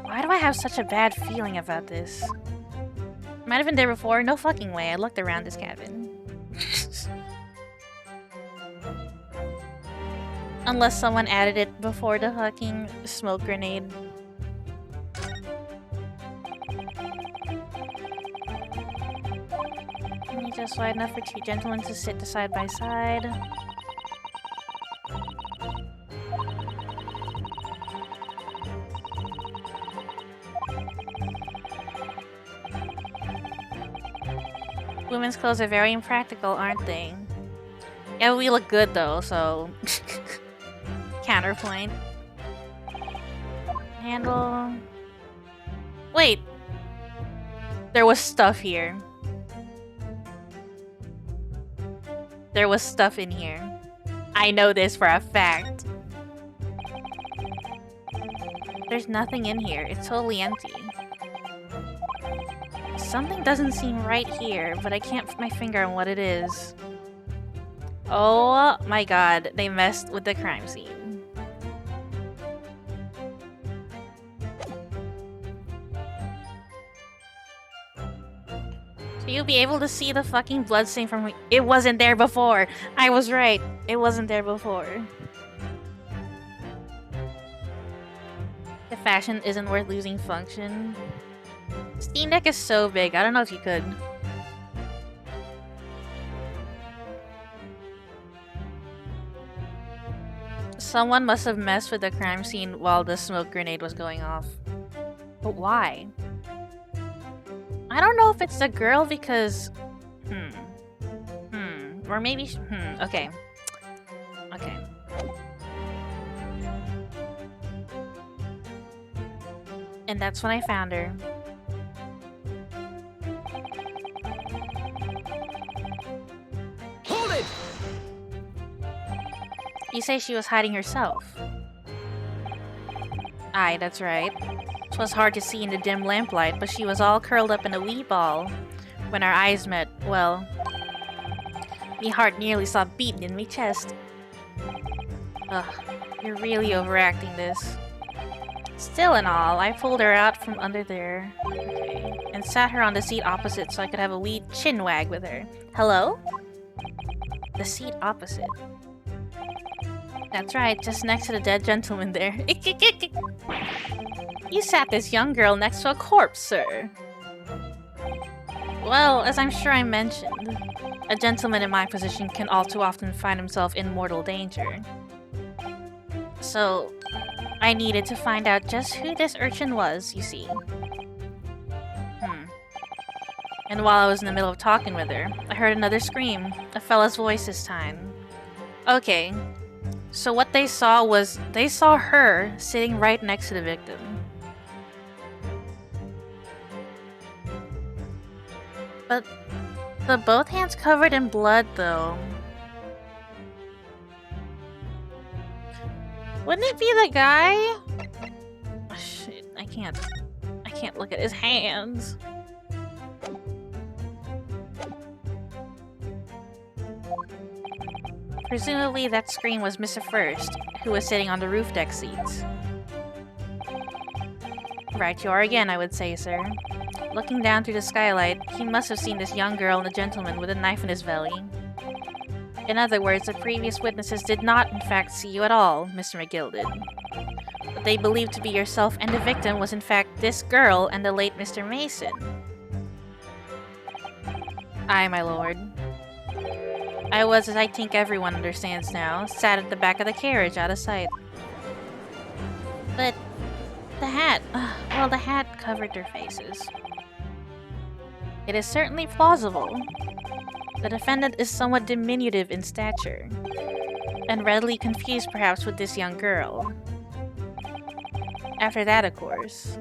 Why do I have such a bad feeling about this? Might have been there before. No fucking way. I looked around this cabin. Unless someone added it before the fucking smoke grenade. Let me Just wide enough for two gentlemen to sit side by side. Women's clothes are very impractical, aren't they? Yeah, we look good though, so... Counterpoint. Handle... Wait! There was stuff here. There was stuff in here. I know this for a fact. There's nothing in here. It's totally empty. Something doesn't seem right here, but I can't put my finger on what it is. Oh my god, they messed with the crime scene. So you'll be able to see the fucking bloodstain from... It wasn't there before! I was right! It wasn't there before. The fashion isn't worth losing function. Steam Deck is so big, I don't know if you could. Someone must have messed with the crime scene while the smoke grenade was going off. But why? I don't know if it's the girl because... Or maybe... Okay. Okay. And that's when I found her. Hold it! You say she was hiding herself. Aye, that's right. 'Twas hard to see in the dim lamplight, but she was all curled up in a wee ball. When our eyes met, well... me heart nearly stopped beating in me chest. Ugh, you're really overacting this. Still and all, I pulled her out from under there. Okay. And sat her on the seat opposite so I could have a wee chin wag with her. Hello? The seat opposite. That's right, just next to the dead gentleman there. You sat this young girl next to a corpse, sir. Well, as I'm sure I mentioned, a gentleman in my position can all too often find himself in mortal danger. So, I needed to find out just who this urchin was, you see. And while I was in the middle of talking with her, I heard another scream. A fella's voice this time. Okay, so what they saw was, they saw her sitting right next to the victim. But the both hands covered in blood, though. Wouldn't it be the guy? Oh, shit, I can't look at his hands. Presumably that scream was Mr. First, who was sitting on the roof deck seats. Right you are again, I would say, sir. Looking down through the skylight, he must have seen this young girl and a gentleman with a knife in his belly. In other words, the previous witnesses did not, in fact, see you at all, Mr. McGill did. What they believed to be yourself and the victim was in fact this girl and the late Mr. Mason. Aye, my lord. I was, as I think everyone understands now, sat at the back of the carriage, out of sight. But the hat, well, the hat covered their faces. It is certainly plausible. The defendant is somewhat diminutive in stature, and readily confused perhaps with this young girl. After that, of course,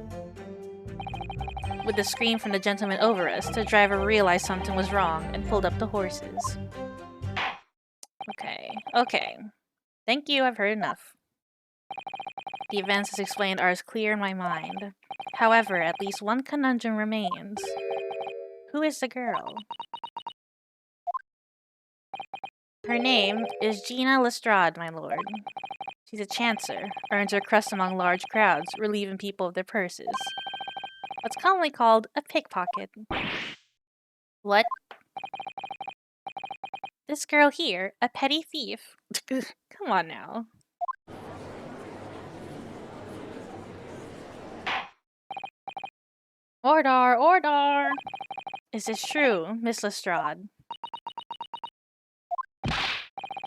with the scream from the gentleman over us, the driver realized something was wrong and pulled up the horses. Okay. Thank you, I've heard enough. The events as explained are as clear in my mind. However, at least one conundrum remains. Who is the girl? Her name is Gina Lestrade, my lord. She's a chancer, earns her crust among large crowds, relieving people of their purses. What's commonly called a pickpocket. What? This girl here, a petty thief? Come on now. Order! Is this true, Miss Lestrade?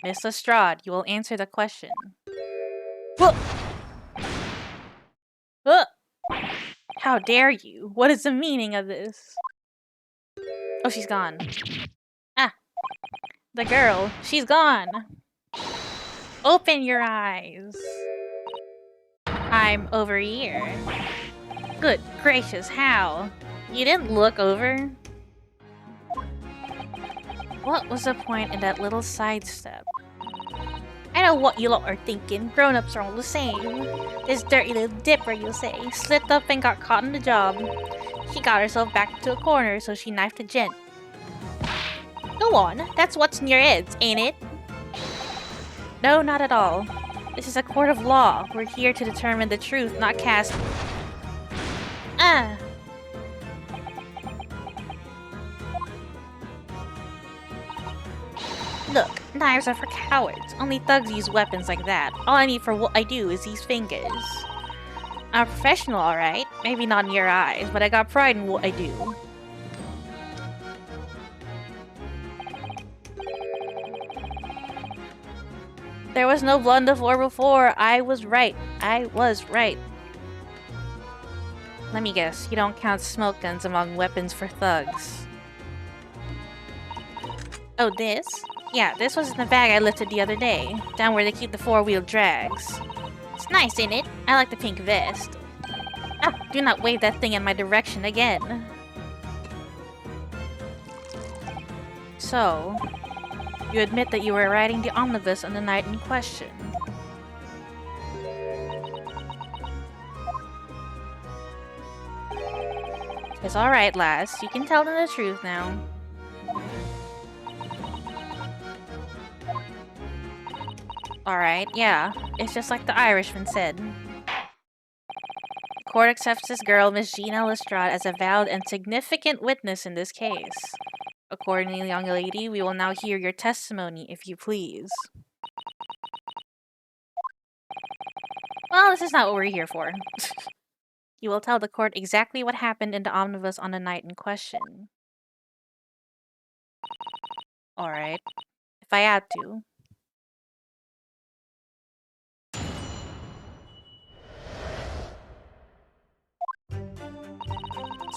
Miss Lestrade, you will answer the question. Whoa! How dare you? What is the meaning of this? Oh, she's gone. Ah, the girl. She's gone. Open your eyes. I'm over here. Good gracious, how? You didn't look over? What was the point in that little sidestep? I know what you lot are thinking. Grown-ups are all the same. This dirty little dipper, you'll say, slipped up and got caught in the job. She got herself back into a corner, so she knifed a gent. Go on, that's what's in your heads, ain't it? No, not at all. This is a court of law. We're here to determine the truth, not cast... Look, knives are for cowards. Only thugs use weapons like that. All I need for what I do is these fingers. I'm a professional, alright. Maybe not in your eyes, but I got pride in what I do. There was no blood on the floor before. I was right. I was right. Let me guess, you don't count smoke guns among weapons for thugs. Oh, this? Yeah, this was in the bag I lifted the other day, down where they keep the four-wheel drags. It's nice, ain't it? I like the pink vest. Ah, do not wave that thing in my direction again. So, you admit that you were riding the omnibus on the night in question. It's alright, lass. You can tell them the truth now. Alright, yeah. It's just like the Irishman said. The court accepts this girl, Miss Gina Lestrade, as a valid and significant witness in this case. Accordingly, young lady, we will now hear your testimony, if you please. Well, this is not what we're here for. You will tell the court exactly what happened in the omnibus on the night in question. Alright. If I had to.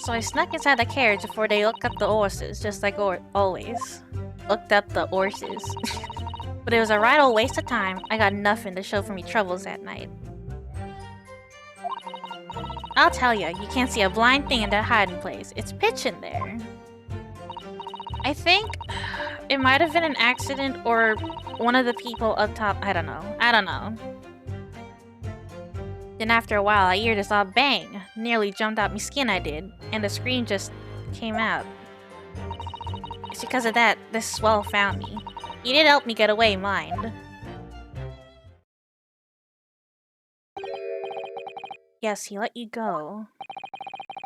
So I snuck inside the carriage before they looked up the horses, just like always. Looked up the horses. But it was a right old waste of time. I got nothing to show for me troubles that night. I'll tell ya, you can't see a blind thing in that hiding place. It's pitch in there. I think it might have been an accident or one of the people up top. I don't know. Then after a while, I heard this all bang. Nearly jumped out my skin, I did. And the scream just came out. It's because of that, this swell found me. He did help me get away, mind. Yes, he let you go.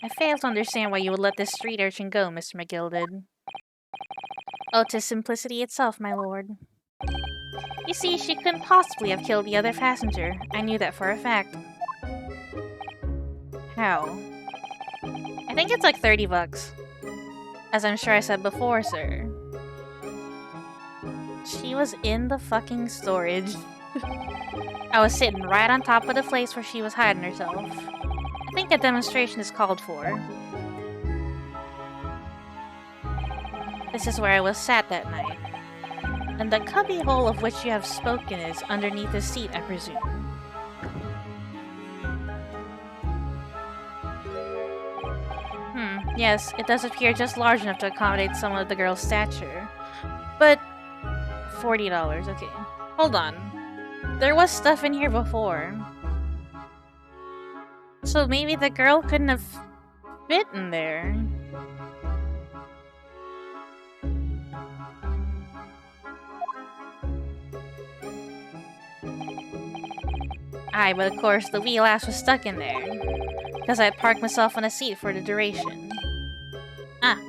I fail to understand why you would let this street urchin go, Mr. McGilded. Oh, 'tis simplicity itself, my lord. You see, she couldn't possibly have killed the other passenger. I knew that for a fact. How? I think it's like 30 bucks. As I'm sure I said before, sir. She was in the fucking storage. I was sitting right on top of the place where she was hiding herself. I think a demonstration is called for. This is where I was sat that night. And the cubby hole of which you have spoken is underneath the seat, I presume. Yes, it does appear just large enough to accommodate someone of the girl's stature. But... $40, okay. Hold on. There was stuff in here before. So maybe the girl couldn't have fit in there. Aye, but of course the wheel ass was stuck in there. Because I had parked myself on a seat for the duration. Ah.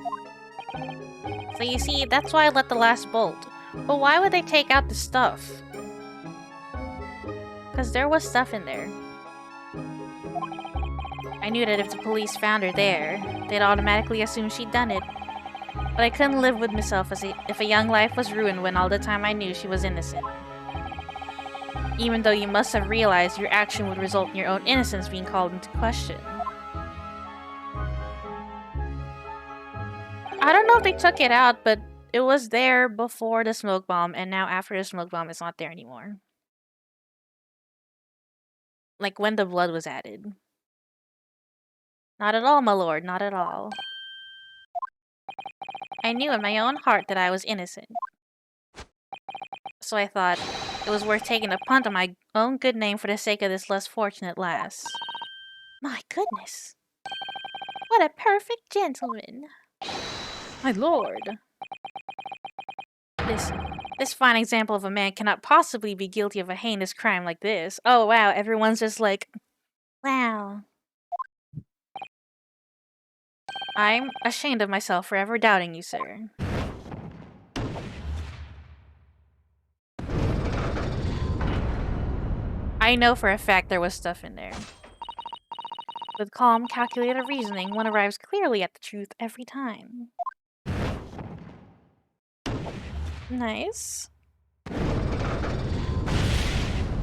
So you see, that's why I let the last bolt. But why would they take out the stuff? Because there was stuff in there. I knew that if the police found her there, they'd automatically assume she'd done it. But I couldn't live with myself if a young life was ruined when all the time I knew she was innocent. Even though you must have realized your action would result in your own innocence being called into question. I don't know if they took it out, but it was there before the smoke bomb, and now after the smoke bomb, it's not there anymore. Like when the blood was added. Not at all, my lord, not at all. I knew in my own heart that I was innocent. So I thought it was worth taking a punt on my own good name for the sake of this less fortunate lass. My goodness. What a perfect gentleman. My lord. This fine example of a man cannot possibly be guilty of a heinous crime like this. Oh wow, everyone's just like, wow. I'm ashamed of myself for ever doubting you, sir. I know for a fact there was stuff in there. With calm, calculated reasoning, one arrives clearly at the truth every time. Nice.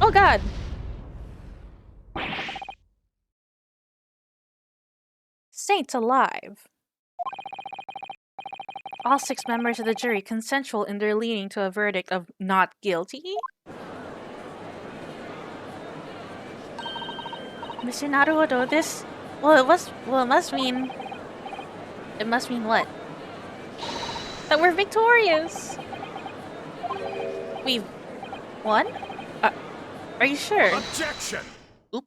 Oh god! Saints alive! All 6 members of the jury consensual in their leaning to a verdict of not guilty? Mr. Naruhodo, this... Well, it must mean... It must mean what? That we're victorious! We've... won? Are you sure? Objection! Oop.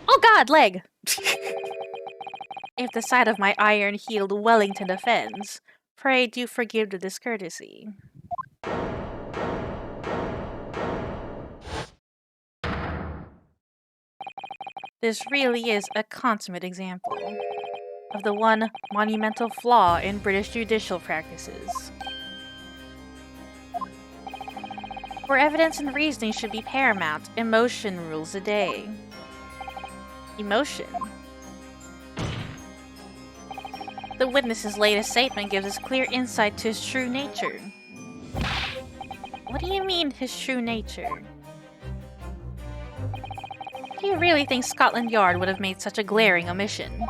Oh god, leg! If the sight of my iron-heeled Wellington offends, pray do forgive the discourtesy. This really is a consummate example of the one monumental flaw in British judicial practices. Where evidence and reasoning should be paramount, emotion rules the day. Emotion? The witness's latest statement gives us clear insight to his true nature. What do you mean, his true nature? Do you really think Scotland Yard would have made such a glaring omission?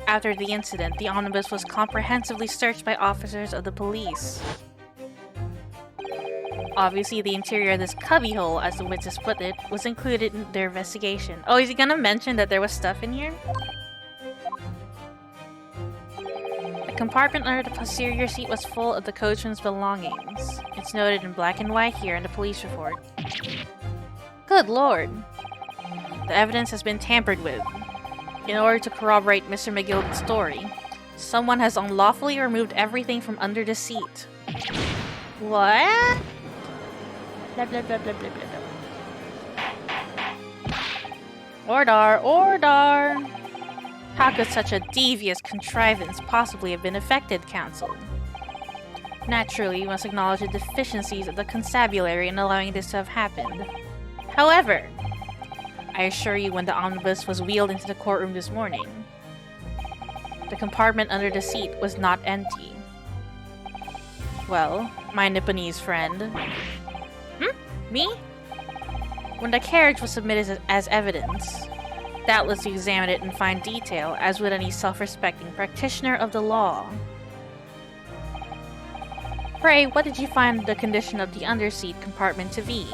After the incident, the omnibus was comprehensively searched by officers of the police. Obviously, the interior of this cubbyhole, as the witness put it, was included in their investigation. Oh, is he gonna mention that there was stuff in here? The compartment under the posterior seat was full of the coachman's belongings. It's noted in black and white here in the police report. Good lord. The evidence has been tampered with. In order to corroborate Mr. McGill's story, someone has unlawfully removed everything from under the seat. What? Blah blah blah blah blah blah. Ordar, ordar! How could such a devious contrivance possibly have been effected, counsel? Naturally, you must acknowledge the deficiencies of the constabulary in allowing this to have happened. However, I assure you when the omnibus was wheeled into the courtroom this morning, the compartment under the seat was not empty. Well, my Nipponese friend... Me? When the carriage was submitted as evidence, doubtless you examined it in fine detail, as would any self-respecting practitioner of the law. Pray, what did you find the condition of the underseat compartment to be?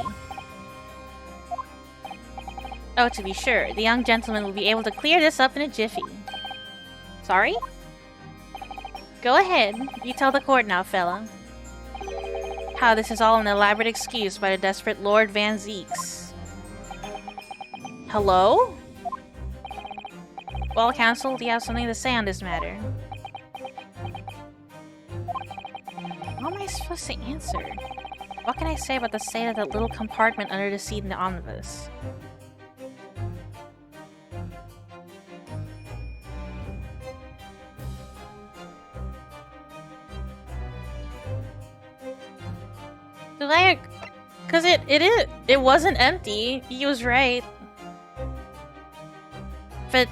Oh, to be sure, the young gentleman will be able to clear this up in a jiffy. Sorry? Go ahead, you tell the court now, fella. How this is all an elaborate excuse by the desperate Lord Van Zeeks. Hello? Well, counsel, do you have something to say on this matter? What am I supposed to answer? What can I say about the state of that little compartment under the seat in the omnibus? Cause it wasn't empty. He was right. But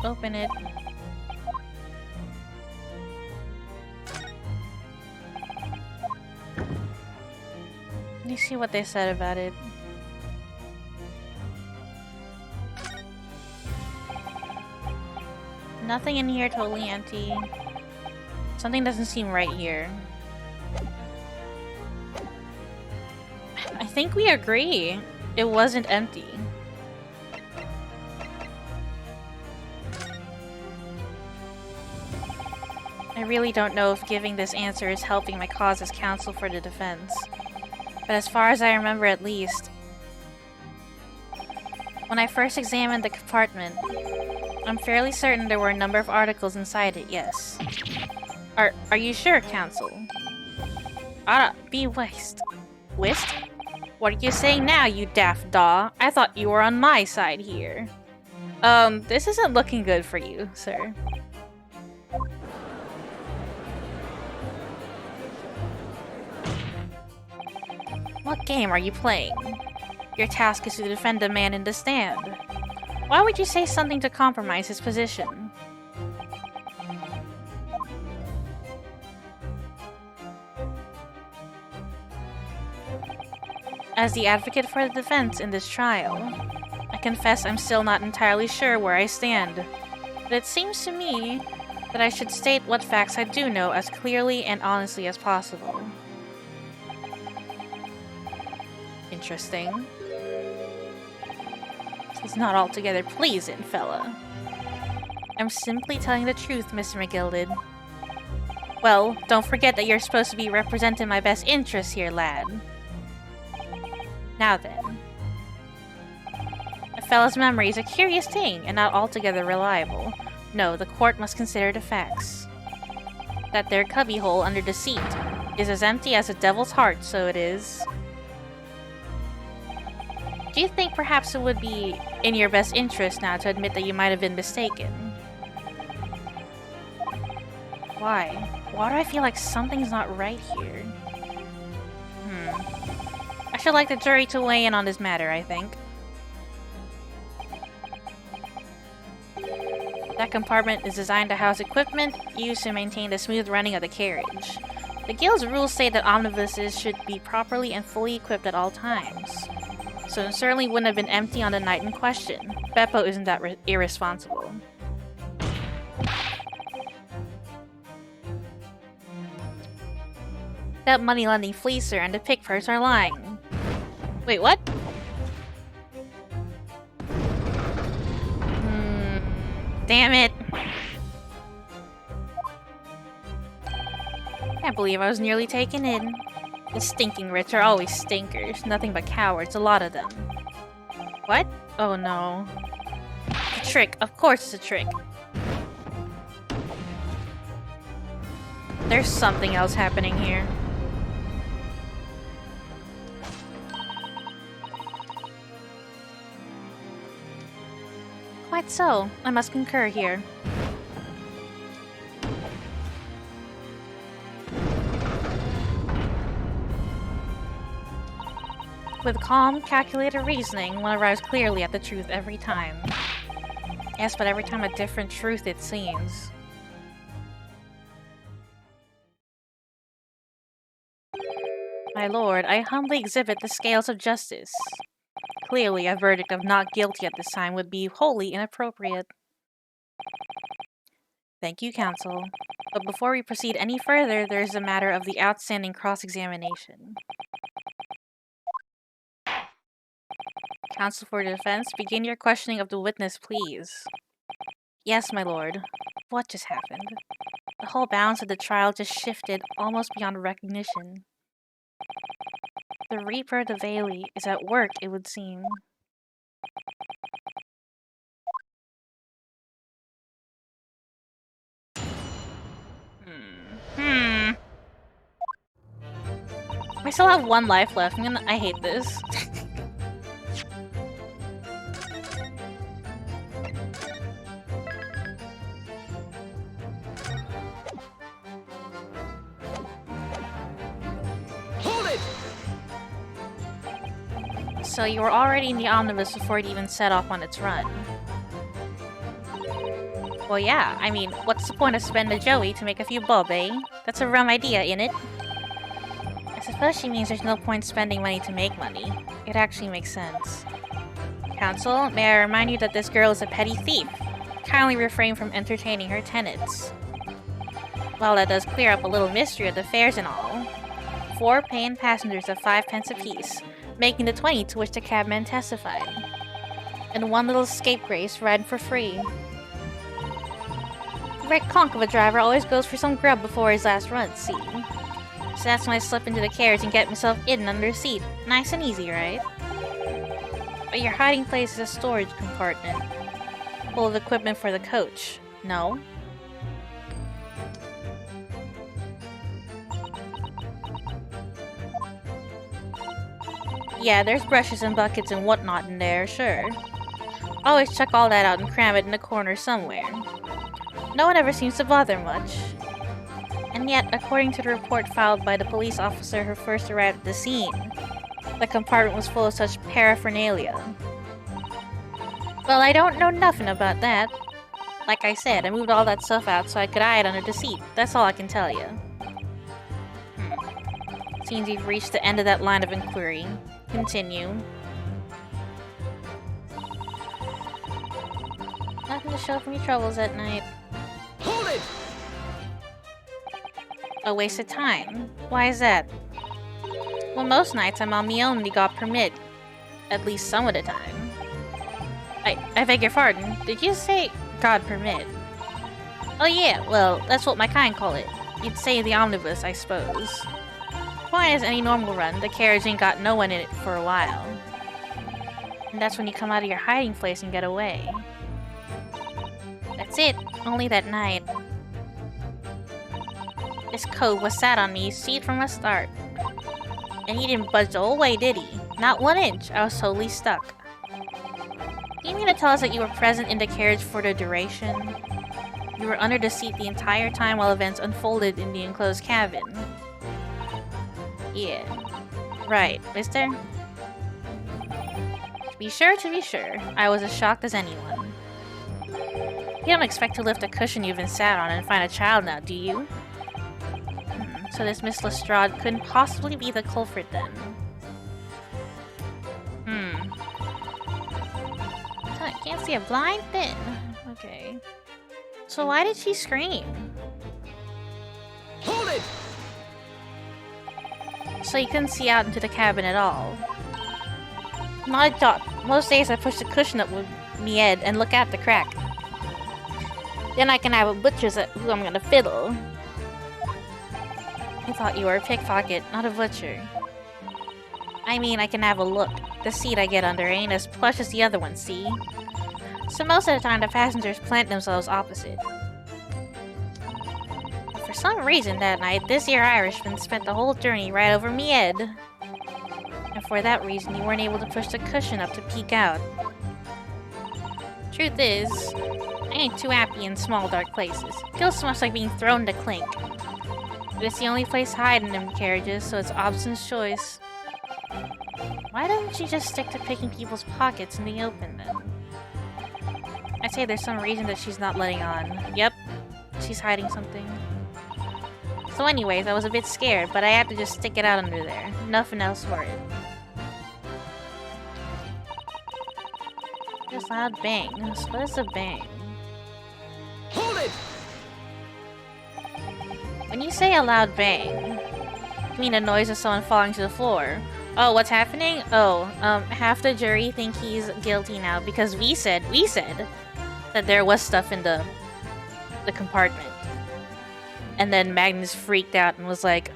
open it. Let me see what they said about it. Nothing in here, totally empty. Something doesn't seem right here. I think we agree. It wasn't empty. I really don't know if giving this answer is helping my cause as counsel for the defense. But as far as I remember at least, when I first examined the compartment, I'm fairly certain there were a number of articles inside it, yes. Are you sure, counsel? Be whist. Whist? What are you saying now, you daft daw? I thought you were on my side here. This isn't looking good for you, sir. What game are you playing? Your task is to defend a man in the stand. Why would you say something to compromise his position? As the advocate for the defense in this trial, I confess I'm still not entirely sure where I stand, but it seems to me that I should state what facts I do know as clearly and honestly as possible. Interesting. He's not altogether pleasant, fella. I'm simply telling the truth, Mr. McGilded. Well, don't forget that you're supposed to be representing my best interests here, lad. Now then. A fella's memory is a curious thing and not altogether reliable. No, the court must consider the facts. That there cubbyhole under the seat is as empty as a devil's heart, so it is. Do you think perhaps it would be in your best interest now to admit that you might have been mistaken? Why? Why do I feel like something's not right here? I should like the jury to weigh in on this matter, I think. That compartment is designed to house equipment used to maintain the smooth running of the carriage. The Guild's rules say that omnibuses should be properly and fully equipped at all times. So it certainly wouldn't have been empty on the night in question. Beppo isn't that irresponsible. That money-lending fleecer and the pickpurse are lying. Wait, what? Damn it. Can't believe I was nearly taken in. The stinking rich are always stinkers. Nothing but cowards, a lot of them. What? Oh no. A trick. Of course it's a trick. There's something else happening here. Quite so. I must concur here. With calm, calculated reasoning, one arrives clearly at the truth every time. Yes, but every time a different truth, it seems. My lord, I humbly exhibit the scales of justice. Clearly, a verdict of not guilty at this time would be wholly inappropriate. Thank you, counsel. But before we proceed any further, there is the matter of the outstanding cross-examination. Counsel for the defense, begin your questioning of the witness, please. Yes, my lord. What just happened? The whole balance of the trial just shifted almost beyond recognition. The Reaper of the Valley is at work, it would seem. I still have one life left. I hate this. Hold it! So you were already in the omnibus before it even set off on its run. Well, yeah, I mean, what's the point of spending a Joey to make a few bob, eh? That's a rum idea, innit? I suppose she means there's no point spending money to make money. It actually makes sense. Counsel, may I remind you that this girl is a petty thief. Kindly refrain from entertaining her tenants. Well, that does clear up a little mystery of the fares and all. 4 paying passengers of 5 pence apiece, making the 20 to which the cabman testified. And 1 little scapegrace riding for free. The red conk of a driver always goes for some grub before his last run, see? So that's when I slip into the carriage and get myself hidden under a seat. Nice and easy, right? But your hiding place is a storage compartment, full of equipment for the coach. No? Yeah, there's brushes and buckets and whatnot in there, sure. Always chuck all that out and cram it in a corner somewhere. No one ever seems to bother much. And yet, according to the report filed by the police officer who first arrived at the scene, the compartment was full of such paraphernalia. Well, I don't know nothing about that. Like I said, I moved all that stuff out so I could hide under the seat. That's all I can tell you. Seems you've reached the end of that line of inquiry. Continue. Nothing to show from your troubles at night. Hold it! A waste of time. Why is that? Well, most nights I'm on me own and got permit. At least some of the time. I beg your pardon. Did you say God permit? Oh yeah, well, that's what my kind call it. You'd say the omnibus, I suppose. Point is, any normal run, the carriage ain't got no one in it for a while. And that's when you come out of your hiding place and get away. That's it. Only that night. This cove was sat on me, see it from the start. And he didn't budge the whole way, did he? Not 1 inch. I was totally stuck. You mean to tell us that you were present in the carriage for the duration? You were under the seat the entire time while events unfolded in the enclosed cabin. Yeah. Right, mister? To be sure, I was as shocked as anyone. You don't expect to lift a cushion you've been sat on and find a child now, do you? So this Miss Lestrade couldn't possibly be the culprit then. I can't see a blind thing. Okay. So why did she scream? Hold it! So you couldn't see out into the cabin at all. Not a dot. Most days I push the cushion up with me head and look at the crack. Then I can have a butcher's at who I'm gonna fiddle. I thought you were a pickpocket, not a butcher. I mean, I can have a look. The seat I get under ain't as plush as the other one, see? So most of the time the passengers plant themselves opposite. For some reason that night, this here Irishman spent the whole journey right over me head. And for that reason, you weren't able to push the cushion up to peek out. Truth is, I ain't too happy in small dark places. Feels so much like being thrown to clink. But it's the only place to hide in them carriages, so it's Obson's choice. Why doesn't she just stick to picking people's pockets in the open then? I'd say there's some reason that she's not letting on. Yep, she's hiding something. So anyways, I was a bit scared, but I had to just stick it out under there. Nothing else for it. There's loud bangs. What is a bang? Hold it! When you say a loud bang, you mean a noise of someone falling to the floor. Oh, what's happening? Oh, half the jury think he's guilty now because we said that there was stuff in the compartment. And then Magnus freaked out and was like,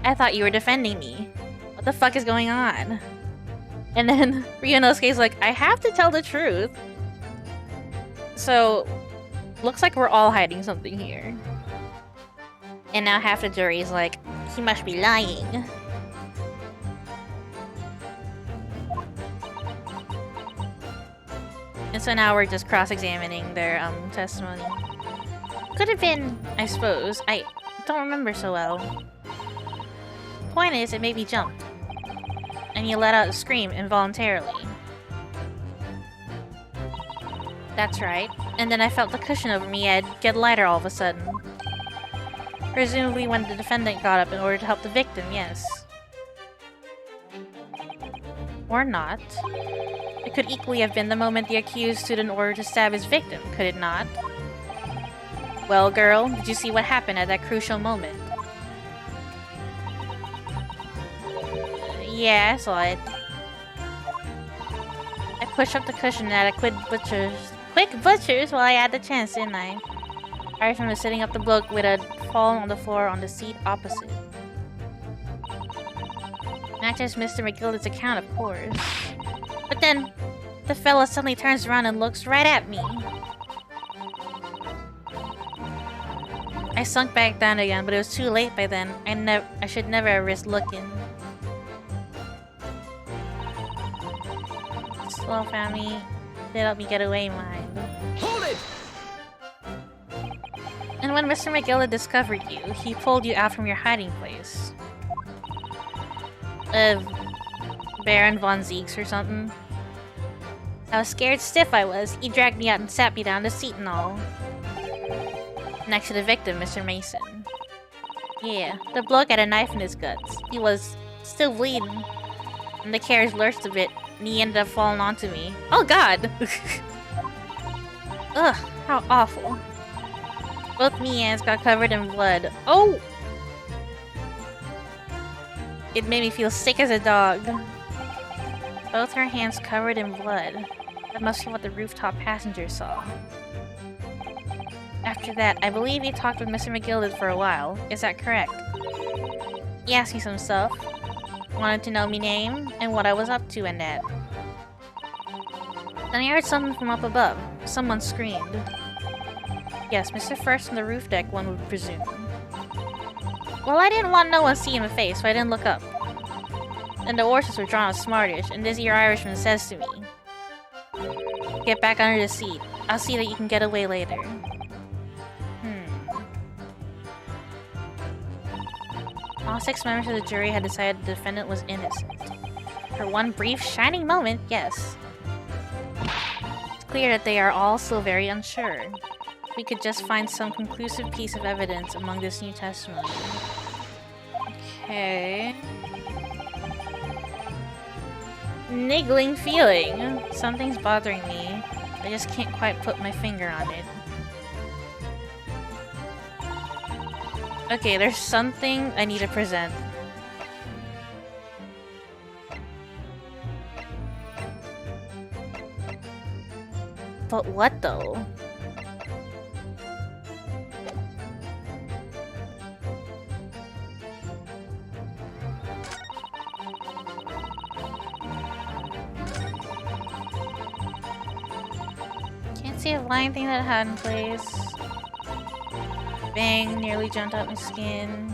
I thought you were defending me. What the fuck is going on? And then Ryunosuke's like, I have to tell the truth. So, looks like we're all hiding something here. And now half the jury is like, he must be lying. And so now we're just cross-examining their testimony. Could have been, I suppose. I don't remember so well. Point is, it made me jump. And you let out a scream involuntarily. That's right. And then I felt the cushion over me head get lighter all of a sudden. Presumably when the defendant got up in order to help the victim, yes. Or not. It could equally have been the moment the accused stood in order to stab his victim, could it not? Well, girl, did you see what happened at that crucial moment? Yeah, I saw it. I pushed up the cushion at a quick butcher's while I had the chance, didn't I? I remember sitting up the book with a fallen on the floor on the seat opposite. Not just Mr. McGilda's account, of course. But then, the fella suddenly turns around and looks right at me. I sunk back down again, but it was too late by then. I should never have risked looking. Slow family, they let me get away, mind. Hold it! And when Mr. McGilda discovered you, he pulled you out from your hiding place. Baron von Zeeks or something. How scared stiff I was. He dragged me out and sat me down the seat and all. Next to the victim, Mr. Mason. Yeah, the bloke had a knife in his guts. He was still bleeding. And the carriage lurched a bit, and he ended up falling onto me. Oh god! Ugh, how awful. Both me hands got covered in blood. Oh! It made me feel sick as a dog. Both her hands covered in blood. That must be what the rooftop passenger saw. After that, I believe he talked with Mr. McGilda for a while. Is that correct? He asked me some stuff. Wanted to know me name and what I was up to and that. Then I heard something from up above. Someone screamed. Yes, Mr. First on the roof deck, one would presume. Well, I didn't want no one seeing my face, so I didn't look up. And the horses were drawn smartish, and this here Irishman says to me, "Get back under the seat. I'll see that you can get away later." All 6 members of the jury had decided the defendant was innocent. For one brief, shining moment, yes. It's clear that they are all still very unsure. We could just find some conclusive piece of evidence among this new testimony. Okay. Niggling feeling. Something's bothering me. I just can't quite put my finger on it. Okay, there's something I need to present. But what though? Can't see a line thing that I had in place. Bang, nearly jumped out my skin.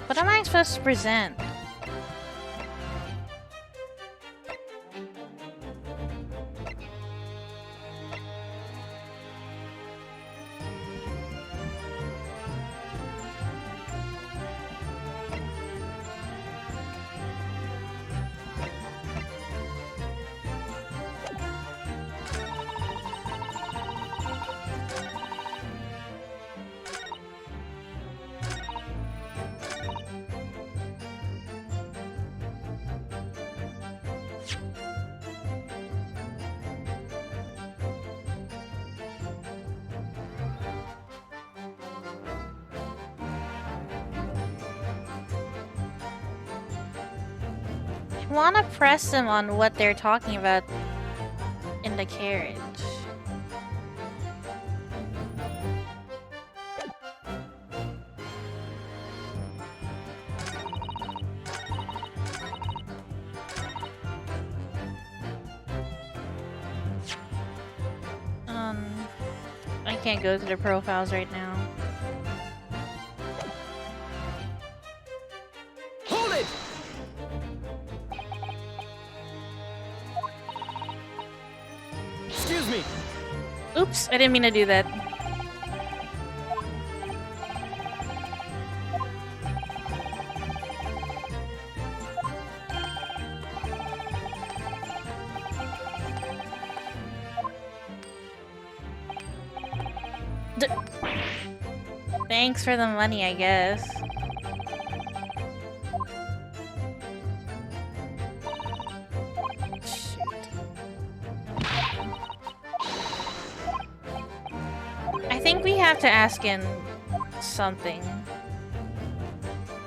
What am I supposed to present? I want to press them on what they're talking about in the carriage. I can't go to their profiles right now. Hold it! Excuse me. Oops, I didn't mean to do that. Thanks for the money, I guess. Shoot. I think we have to ask in something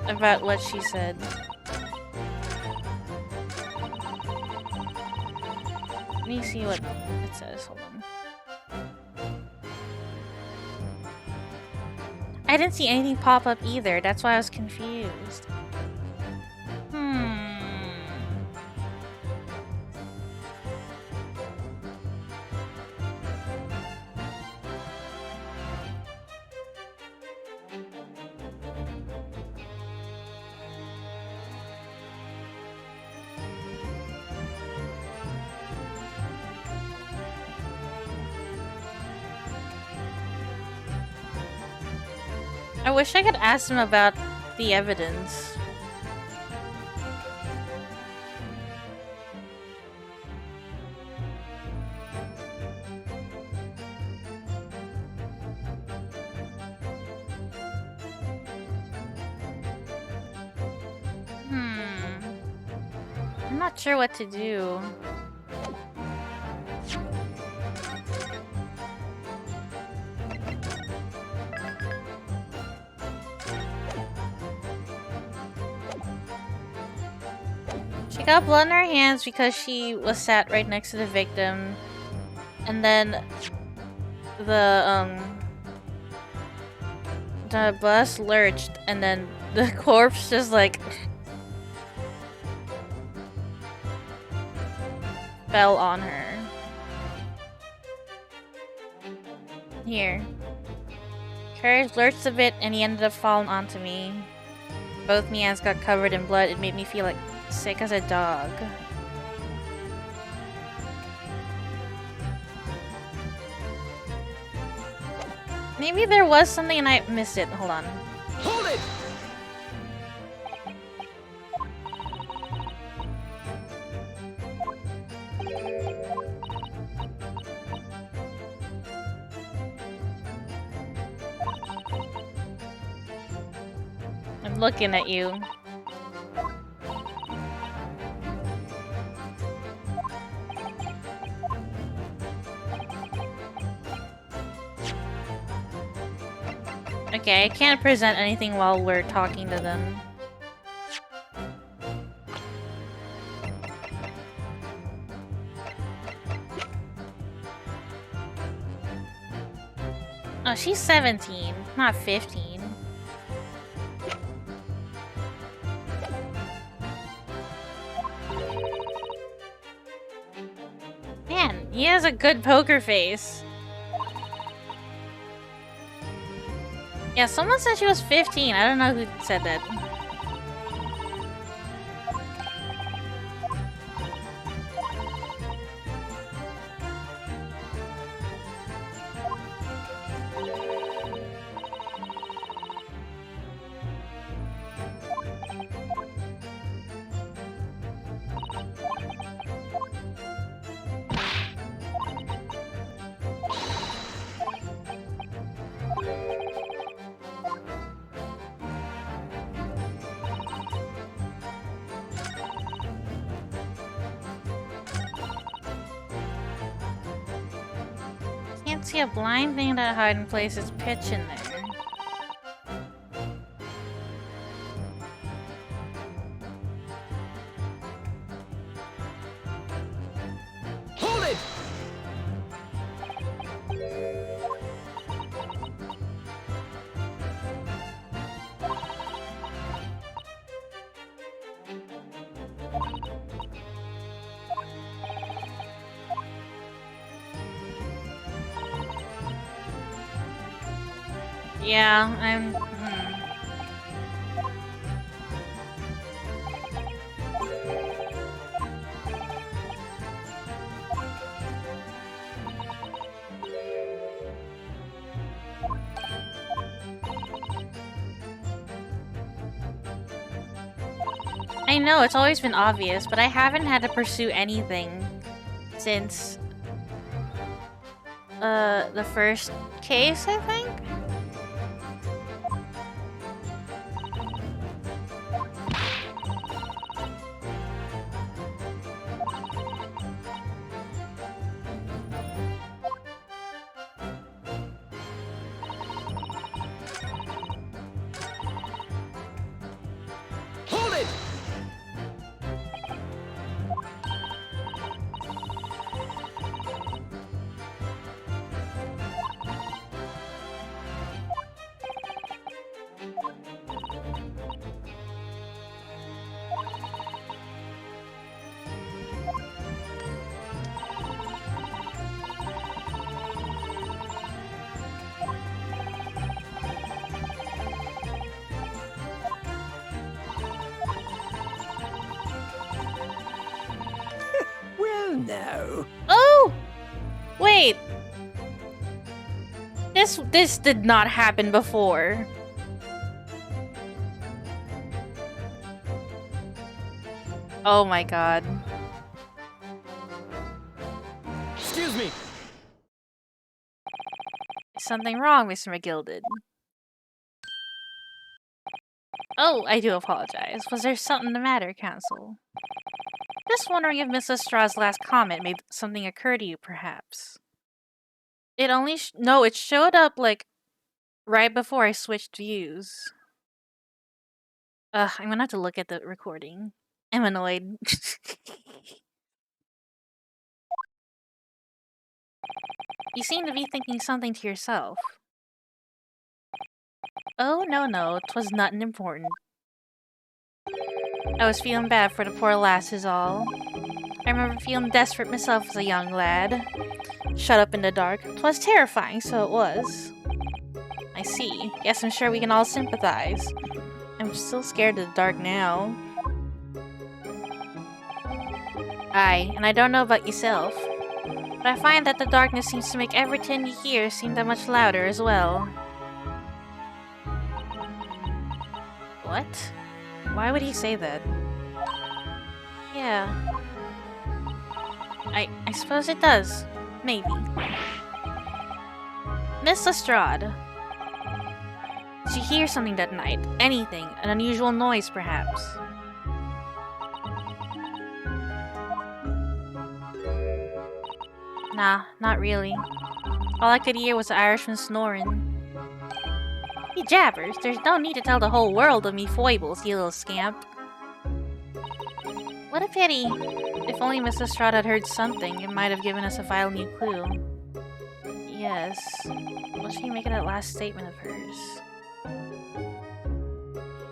about what she said. Let me see what it says. Hold on. I didn't see anything pop up either. That's why I was confused. I wish I could ask him about the evidence. I'm not sure what to do. She got blood in her hands because she was sat right next to the victim. And then the bus lurched and then the corpse just like fell on her. Here. Carriage lurched a bit and he ended up falling onto me. Both my hands got covered in blood. It made me feel like sick as a dog. Maybe there was something and I missed it. Hold on. Hold it! I'm looking at you. Okay, I can't present anything while we're talking to them. Oh, she's 17, not 15. Man, he has a good poker face. Yeah, someone said she was 15. I don't know who said that. Can't see a blind thing in that hiding place. It's pitch in there. Hold it! Yeah, I'm... I know, it's always been obvious, but I haven't had to pursue anything since the first case, I think? Hold it! Well, no. Oh! Wait! This did not happen before. Oh my god. Excuse me. Is something wrong, Mr. McGilded? Oh, I do apologize. Was there something the matter, Counsel? Just wondering if Miss Lestrade's last comment made something occur to you, perhaps. It only no, it showed up, like, right before I switched views. Ugh, I'm gonna have to look at the recording. I'm annoyed. You seem to be thinking something to yourself. Oh, no, 'twas nothing important. I was feeling bad for the poor lass is all. I remember feeling desperate myself as a young lad. Shut up in the dark. 'Twas terrifying, so it was. I see. Yes, I'm sure we can all sympathize. I'm still scared of the dark now. Aye, and I don't know about yourself, but I find that the darkness seems to make everything you hear seem that much louder as well. What? Why would he say that? Yeah. I suppose it does. Maybe. Miss Lestrade. Did you hear something that night? Anything? An unusual noise, perhaps? Nah, not really. All I could hear was the Irishman snoring. He jabbers. There's no need to tell the whole world of me foibles, you little scamp. What a pity. If only Miss Lestrade had heard something, it might have given us a vile new clue. Yes. What should we make of that last statement of hers?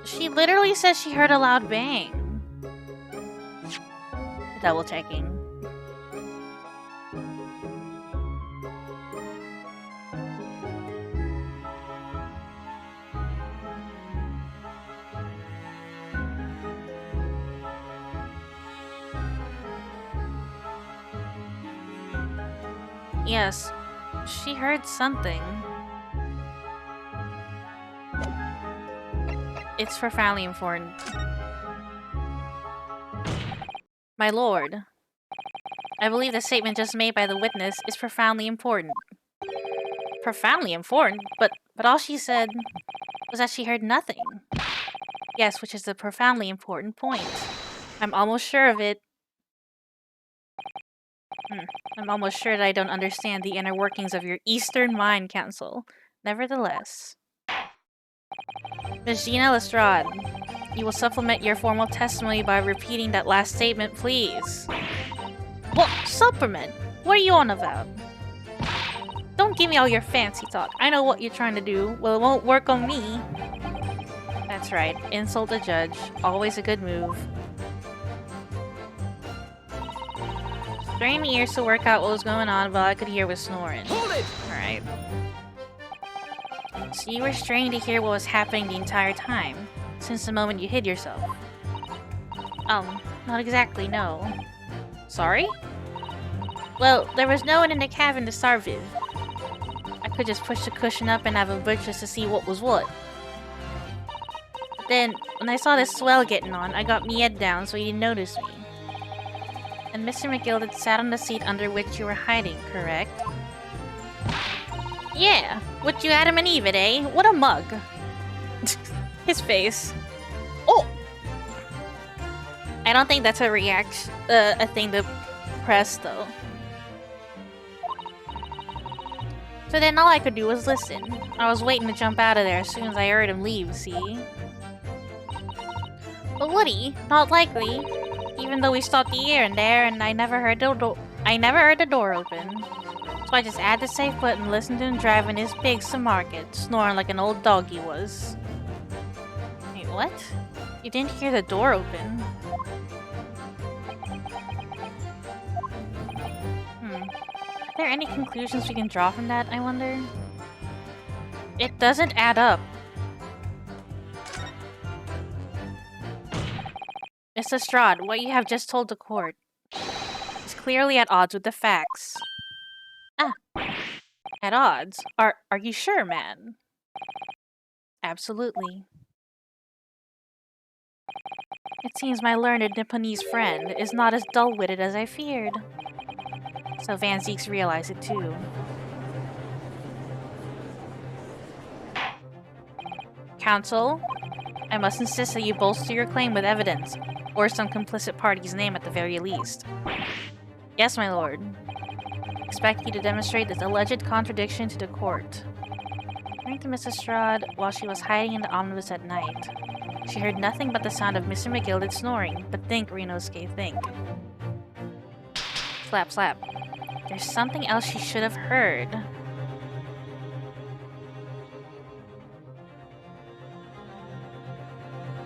She literally says she heard a loud bang. Double checking. Yes, she heard something. It's profoundly important. My lord, I believe the statement just made by the witness is profoundly important. Profoundly important? But all she said was that she heard nothing. Yes, which is the profoundly important point. I'm almost sure of it. I'm almost sure that I don't understand the inner workings of your Eastern Mind Council. Nevertheless. Miss Gina Lestrade, you will supplement your formal testimony by repeating that last statement, please. What? Supplement? What are you on about? Don't give me all your fancy talk. I know what you're trying to do. Well, it won't work on me. That's right. Insult the judge. Always a good move. Strain my ears to work out what was going on, but all I could hear was snoring. Hold it! Alright. So you were straining to hear what was happening the entire time, since the moment you hid yourself. Not exactly, no. Sorry? Well, there was no one in the cabin to start with. I could just push the cushion up and have a butcher's to see what was what. Then, when I saw this swell getting on, I got me head down so he didn't notice me. And Mr. McGilded sat on the seat under which you were hiding, correct? Yeah, what you Adam and Eve it, eh? What a mug. His face. Oh! I don't think that's a reaction, a thing to press, though. So then all I could do was listen. I was waiting to jump out of there as soon as I heard him leave, see? But Woody, not likely. Even though we stopped here and there, and I never heard the door open. So I just had to stay put and listen to him driving his pigs to market, snoring like an old dog he was. Wait, what? You didn't hear the door open? Are there any conclusions we can draw from that, I wonder? It doesn't add up. Miss Lestrade, what you have just told the court is clearly at odds with the facts. Ah, at odds? Are you sure, man? Absolutely. It seems my learned Nipponese friend is not as dull-witted as I feared. So Van Zeeks realized it too. Counsel, I must insist that you bolster your claim with evidence, or some complicit party's name at the very least. Yes, my lord. Expect you to demonstrate this alleged contradiction to the court. According to Miss Lestrade, while she was hiding in the omnibus at night, she heard nothing but the sound of Mr. McGilded snoring, but think, Renosuke, think. Slap, slap. There's something else she should have heard.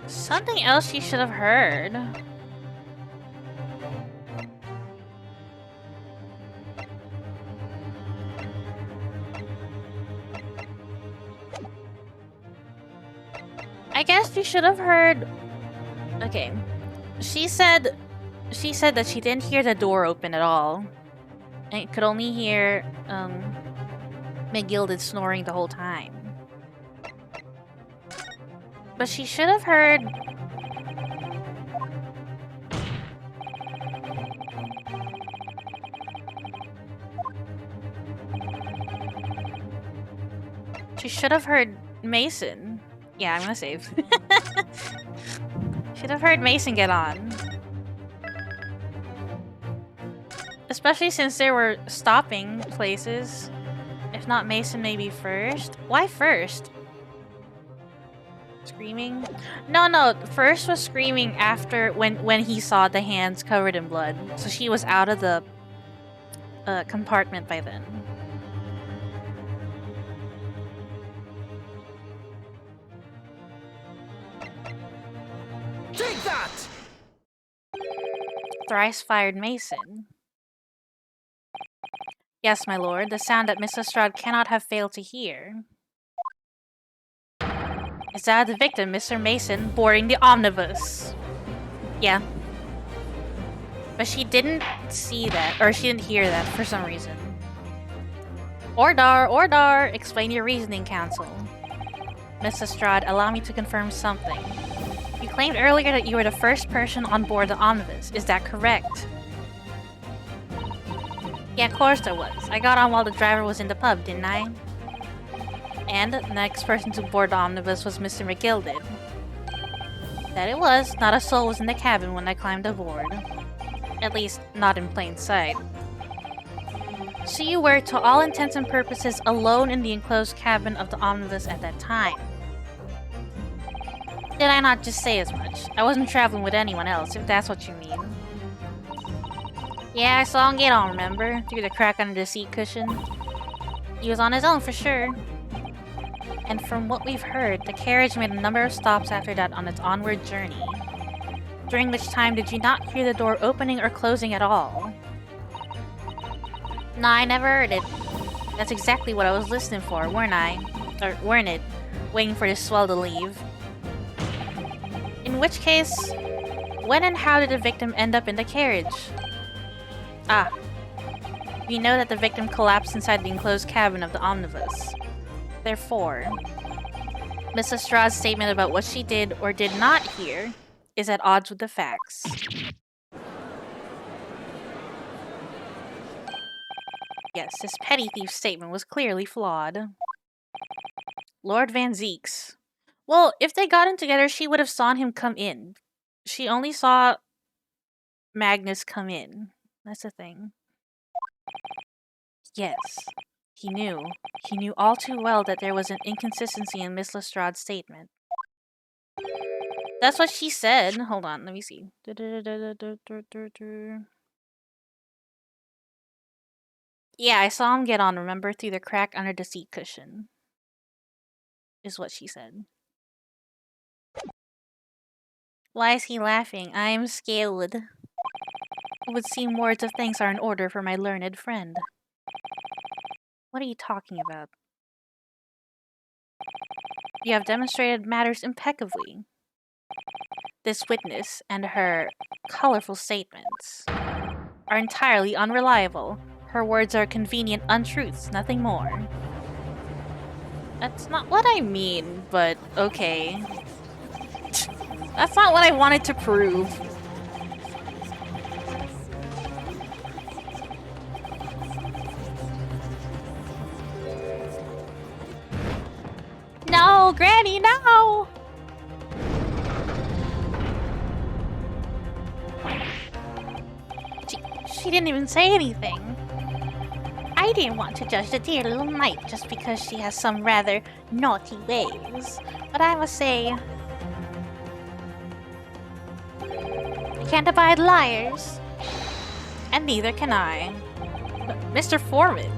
Something else she should have heard. I guess you should have heard... Okay. She said that she didn't hear the door open at all. And could only hear, McGilded snoring the whole time. But she should have heard... She should have heard Mason. Yeah, I'm gonna save. Should have heard Mason get on. Especially since they were stopping places. If not Mason, maybe first. Why first? Screaming? No. First was screaming after when he saw the hands covered in blood. So she was out of the compartment by then. Take that! Thrice fired Mason. Yes, my lord, the sound that Miss Lestrade cannot have failed to hear is that of the victim, Mr. Mason, boarding the omnibus. Yeah. But she didn't see that, or she didn't hear that for some reason. Ordar, explain your reasoning, counsel. Miss Lestrade, allow me to confirm something. You claimed earlier that you were the first person on board the omnibus, is that correct? Yeah, of course there was. I got on while the driver was in the pub, didn't I? And the next person to board the omnibus was Mr. McGilded. That it was. Not a soul was in the cabin when I climbed aboard. At least, not in plain sight. So you were, to all intents and purposes, alone in the enclosed cabin of the omnibus at that time. Did I not just say as much? I wasn't traveling with anyone else, if that's what you mean. Yeah, I saw him get on, remember? Through the crack under the seat cushion. He was on his own for sure. And from what we've heard, the carriage made a number of stops after that on its onward journey. During which time did you not hear the door opening or closing at all? Nah, I never heard it. That's exactly what I was listening for, weren't I? Or weren't it? Waiting for the swell to leave. In which case, when and how did the victim end up in the carriage? Ah. We know that the victim collapsed inside the enclosed cabin of the omnibus. Therefore, Miss Lestrade's statement about what she did or did not hear is at odds with the facts. Yes, this petty thief's statement was clearly flawed. Lord Van Zeeks. Well, if they got in together, she would have saw him come in. She only saw Magnus come in. That's the thing. Yes, he knew. He knew all too well that there was an inconsistency in Miss Lestrade's statement. That's what she said. Hold on, let me see. Yeah, I saw him get on, remember, through the crack under the seat cushion. Is what she said. Why is he laughing? I am scared. It would seem words of thanks are in order for my learned friend. What are you talking about? You have demonstrated matters impeccably. This witness and her colorful statements are entirely unreliable. Her words are convenient untruths, nothing more. That's not what I mean, but okay. That's not what I wanted to prove. No, Granny, no! She didn't even say anything. I didn't want to judge the dear little knight just because she has some rather naughty ways. But I must say, I can't abide liars. And neither can I. But Mr. Foreman,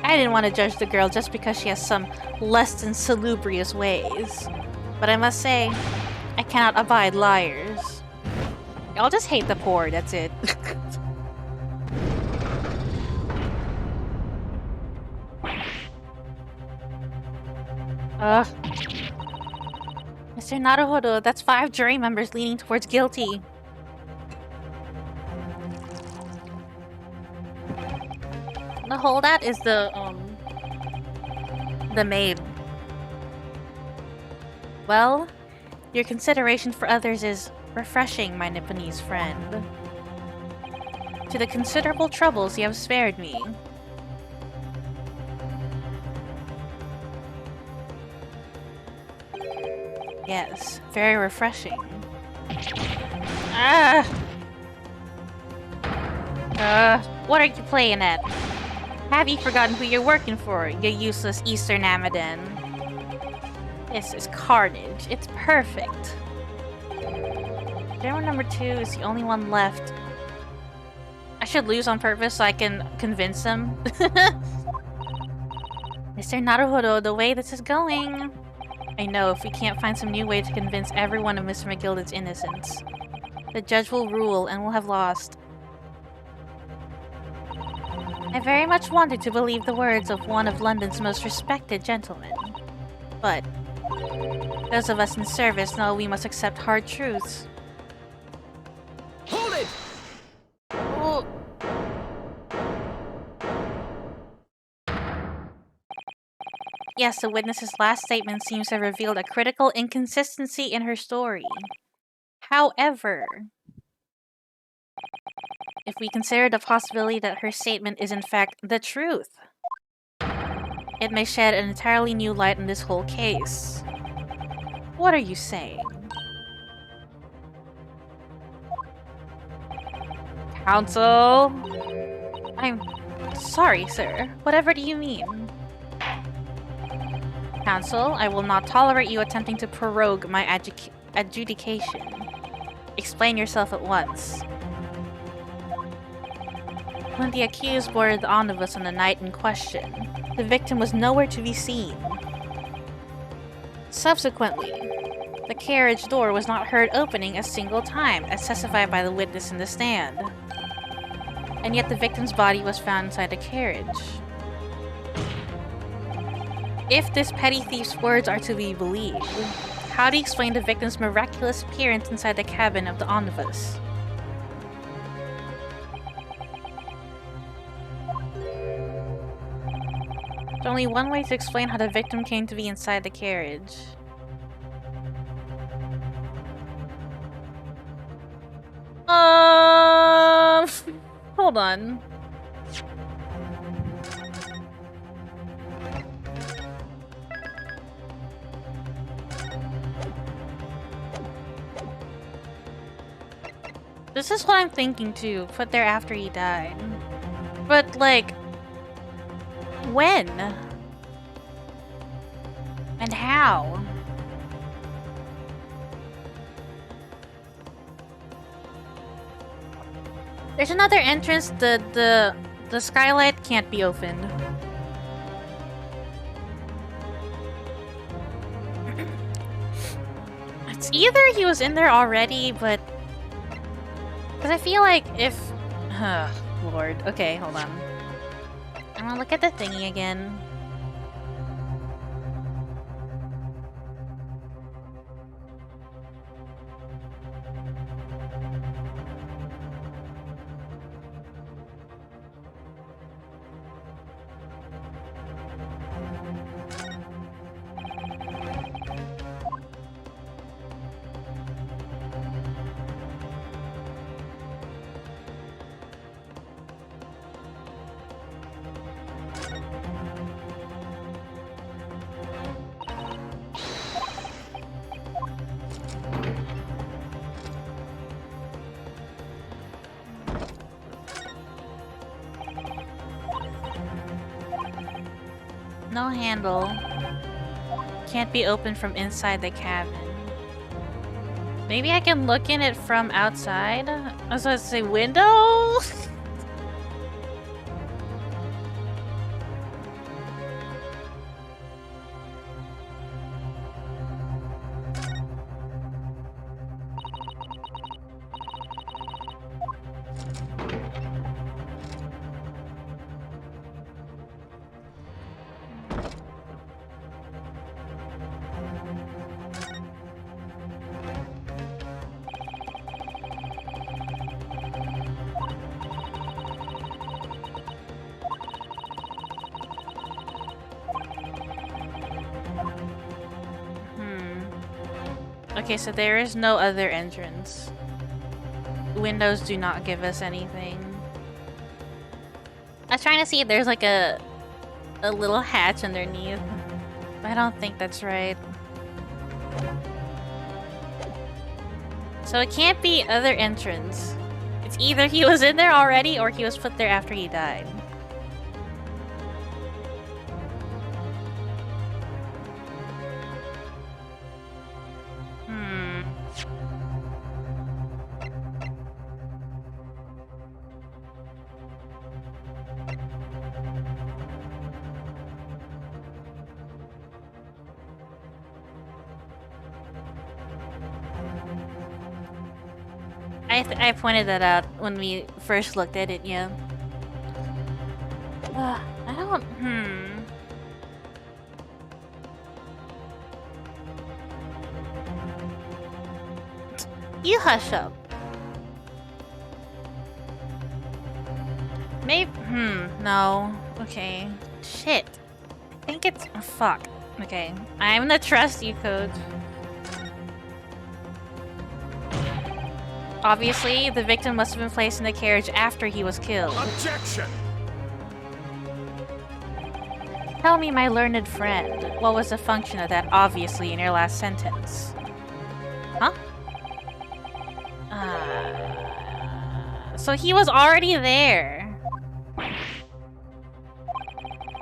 I didn't want to judge the girl just because she has some less than salubrious ways. But I must say, I cannot abide liars. I'll just hate the poor, that's it. Ugh. Mr. Naruhodo, that's 5 jury members leaning towards guilty. The holdout is the maid. Well, your consideration for others is refreshing, my Nipponese friend. To the considerable troubles you have spared me. Yes, very refreshing. What are you playing at? Have you forgotten who you're working for, you useless Eastern Amadan? This is carnage. It's perfect. General number 2 is the only one left. I should lose on purpose so I can convince them. Mr. Naruhodo, the way this is going... I know, if we can't find some new way to convince everyone of Mr. McGilden's innocence, the judge will rule and we'll have lost. I very much wanted to believe the words of one of London's most respected gentlemen. But those of us in service know we must accept hard truths. Hold it! Oh. Yes, the witness's last statement seems to have revealed a critical inconsistency in her story. However, if we consider the possibility that her statement is in fact the truth, it may shed an entirely new light on this whole case. What are you saying? Counsel? I'm sorry, sir. Whatever do you mean? Counsel, I will not tolerate you attempting to prorogue my adjudication. Explain yourself at once. When the accused boarded the omnibus on the night in question, the victim was nowhere to be seen. Subsequently, the carriage door was not heard opening a single time, as testified by the witness in the stand. And yet the victim's body was found inside the carriage. If this petty thief's words are to be believed, how do you explain the victim's miraculous appearance inside the cabin of the omnibus? There's only one way to explain how the victim came to be inside the carriage. Hold on. This is what I'm thinking too. Put there after he died. But like, when? And how? There's another entrance. The skylight can't be opened. It's either he was in there already, but because I feel like if, Lord. Okay, hold on. I'm gonna look at the thingy again. No handle. Can't be opened from inside the cabin. Maybe I can look in it from outside? I was supposed to say window? Okay, so there is no other entrance. Windows do not give us anything. I was trying to see if there's like a little hatch underneath. But I don't think that's right. So it can't be other entrance. It's either he was in there already or he was put there after he died. I pointed that out when we first looked at it, yeah. I don't... You hush up. Maybe... no. Okay. Shit. I think it's... oh, fuck. Okay. I'm gonna trust you, Coach. Obviously, the victim must have been placed in the carriage after he was killed. Objection! Tell me, my learned friend, what was the function of that obviously in your last sentence? Huh? So he was already there.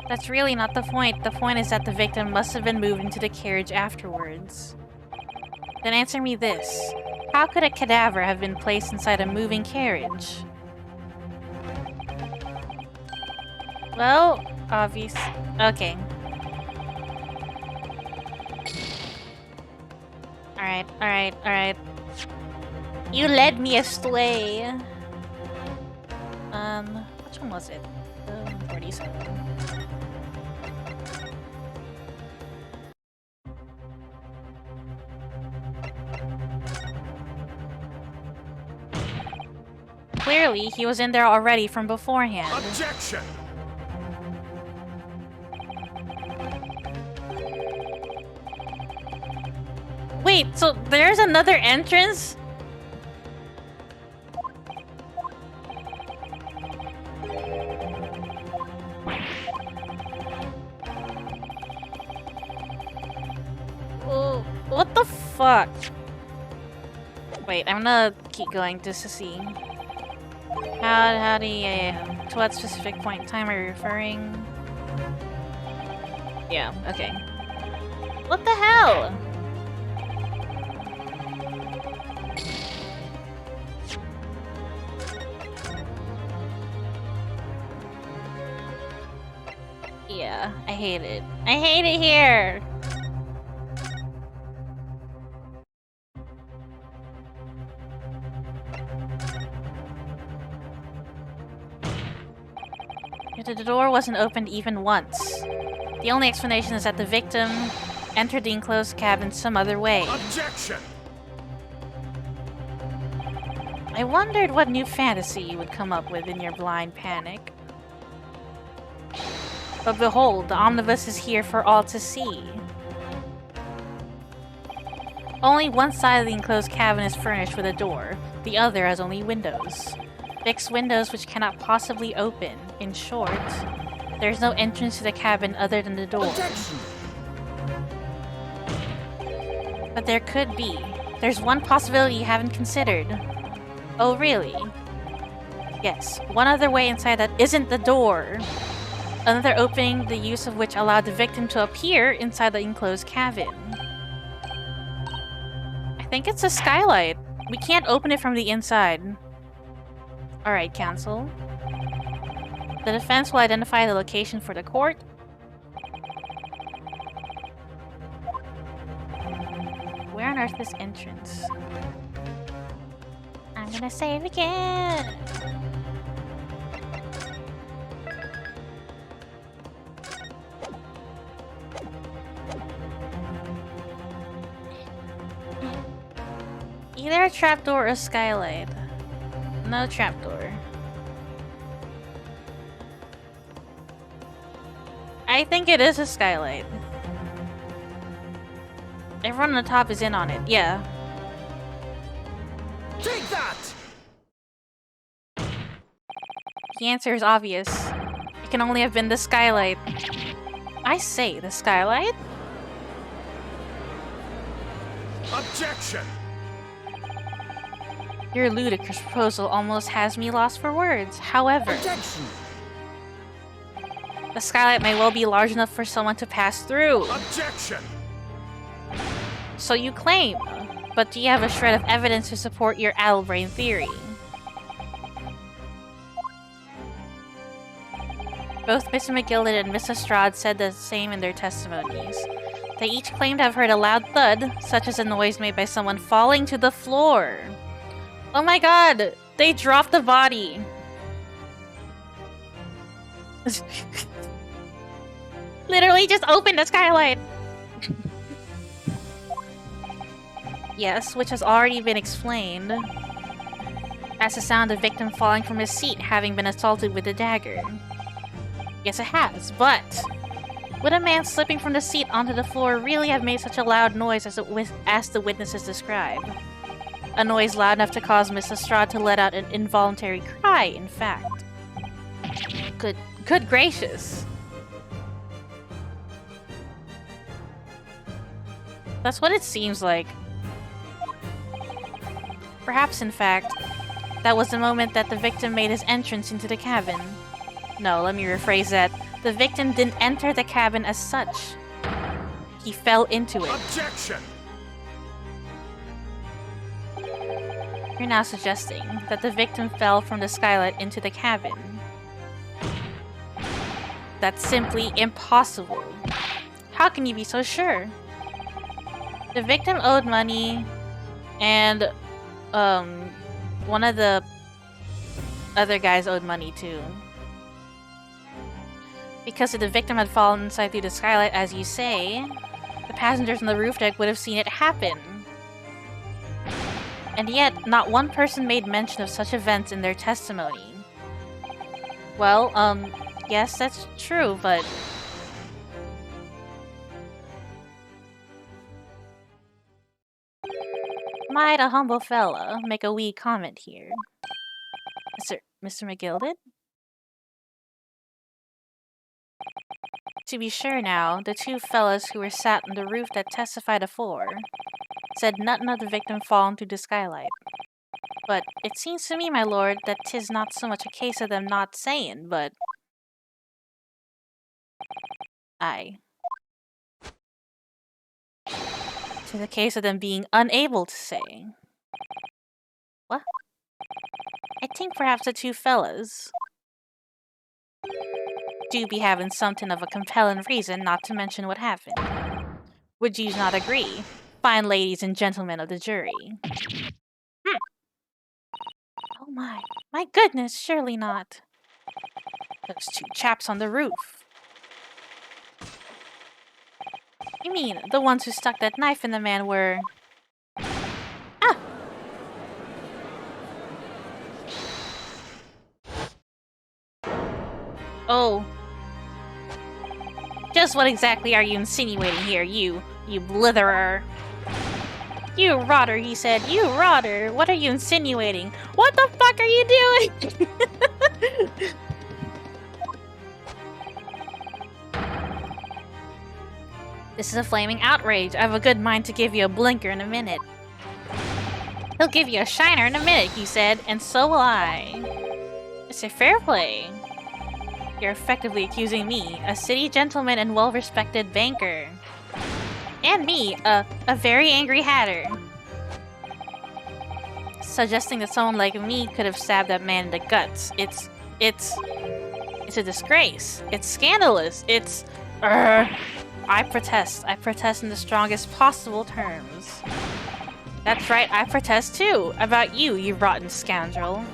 That's really not the point. The point is that the victim must have been moved into the carriage afterwards. Then answer me this. How could a cadaver have been placed inside a moving carriage? Well, obvious. Okay. Alright. You led me astray. Which one was it? 47. Clearly, he was in there already from beforehand. Objection! Wait, so there's another entrance? Oh, what the fuck? Wait, I'm gonna keep going just to see. How do you, to what specific point in time are you referring? Yeah, okay. What the hell? Yeah, I hate it. I hate it here! If the door wasn't opened even once, the only explanation is that the victim entered the enclosed cabin some other way. Objection! I wondered what new fantasy you would come up with in your blind panic. But behold, the omnibus is here for all to see. Only one side of the enclosed cabin is furnished with a door, the other has only windows. Fixed windows which cannot possibly open. In short, there's no entrance to the cabin other than the door. Objection! But there could be. There's one possibility you haven't considered. Oh, really? Yes, one other way inside that isn't the door. Another opening, the use of which allowed the victim to appear inside the enclosed cabin. I think it's a skylight. We can't open it from the inside. Alright, counsel. The defense will identify the location for the court. Where on earth is entrance? I'm gonna save again! Either a trapdoor or a skylight. No trapdoor. I think it is a skylight. Everyone on the top is in on it, yeah. Take that! The answer is obvious. It can only have been the skylight. I say, the skylight? Objection! Your ludicrous proposal almost has me lost for words. However, Objection! the skylight may well be large enough for someone to pass through. Objection! So you claim, but do you have a shred of evidence to support your addle-brain theory? Both Mr. McGilded and Miss Lestrade said the same in their testimonies. They each claimed to have heard a loud thud, such as a noise made by someone falling to the floor. Oh my god! They dropped the body! Literally just opened the skylight! Yes, which has already been explained as the sound of the victim falling from his seat having been assaulted with a dagger. Yes, it has, but would a man slipping from the seat onto the floor really have made such a loud noise as the witnesses describe? A noise loud enough to cause Miss Lestrade to let out an involuntary cry, in fact. Good gracious. That's what it seems like. Perhaps, in fact, that was the moment that the victim made his entrance into the cabin. No, let me rephrase that. The victim didn't enter the cabin as such. He fell into it. Objection! You're now suggesting that the victim fell from the skylight into the cabin. That's simply impossible. How can you be so sure? The victim owed money, and one of the other guys owed money too. Because if the victim had fallen inside through the skylight, as you say, the passengers on the roof deck would have seen it happen. And yet, not one person made mention of such events in their testimony. Well, yes, that's true, but Might a humble fella make a wee comment here. Mr. McGilded? To be sure now, the two fellas who were sat on the roof that testified afore said nothing of the victim falling through the skylight. But it seems to me, my lord, that 'tis not so much a case of them not saying, but... Aye. 'Tis a case of them being unable to say. What? I think perhaps the two fellas do be having something of a compelling reason not to mention what happened. Would you not agree, fine ladies and gentlemen of the jury? Oh my goodness, surely not. Those two chaps on the roof. You mean the ones who stuck that knife in the man were... Ah! Oh. Just what exactly are you insinuating here, you blitherer? You rotter, he said. You rotter. What are you insinuating? What the fuck are you doing? This is a flaming outrage. I have a good mind to give you a blinker in a minute. He'll give you a shiner in a minute, he said, and so will I. Mr. Fairplay. You're effectively accusing me, a city gentleman and well-respected banker. And me, a very angry hatter. Suggesting that someone like me could have stabbed that man in the guts. It's a disgrace. It's scandalous. It's... I protest. I protest in the strongest possible terms. That's right, I protest too. About you, you rotten scoundrel.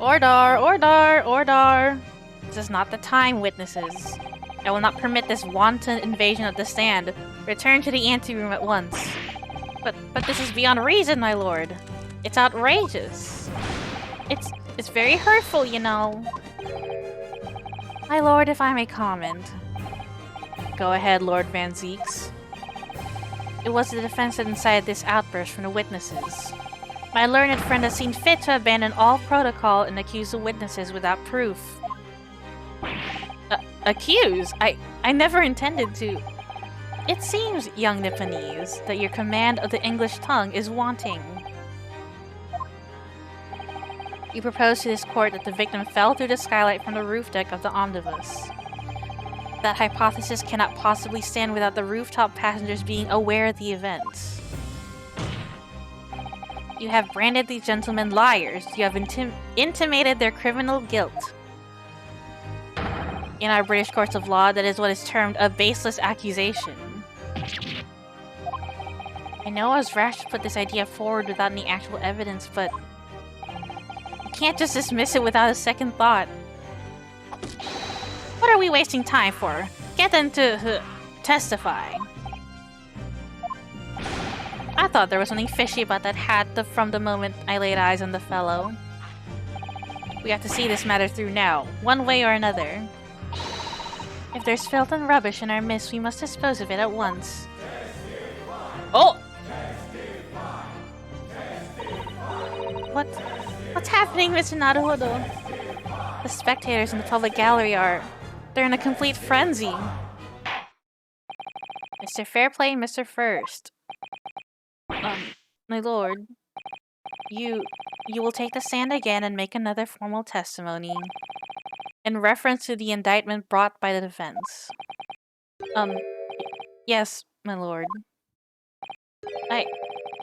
Order. This is not the time, witnesses. I will not permit this wanton invasion of the stand. Return to the anteroom at once. But this is beyond reason, my lord. It's outrageous. It's very hurtful, you know. My lord, if I may comment. Go ahead, Lord Van Zeeks. It was the defense that incited this outburst from the witnesses. My learned friend has seen fit to abandon all protocol and accuse the witnesses without proof. Accuse? I never intended to. It seems, young Nipponese, that your command of the English tongue is wanting. You propose to this court that the victim fell through the skylight from the roof deck of the omnibus. That hypothesis cannot possibly stand without the rooftop passengers being aware of the events. You have branded these gentlemen liars. You have intimated their criminal guilt. In our British courts of law, that is what is termed a baseless accusation. I know I was rash to put this idea forward without any actual evidence, but you can't just dismiss it without a second thought. What are we wasting time for? Get them to testify. I thought there was something fishy about that hat from the moment I laid eyes on the fellow. We have to see this matter through now, one way or another. If there's filth and rubbish in our midst, we must dispose of it at once. Oh! What's happening, Mr. Naruhodo? The spectators in the public gallery they're in a complete frenzy. Mr. Fairplay and Mr. First. My lord, you will take the stand again and make another formal testimony in reference to the indictment brought by the defense. Yes, my lord. I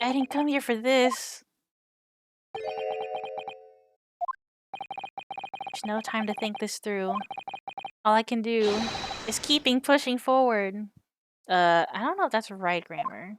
didn't come here for this. There's no time to think this through. All I can do is pushing forward. I don't know if that's right grammar.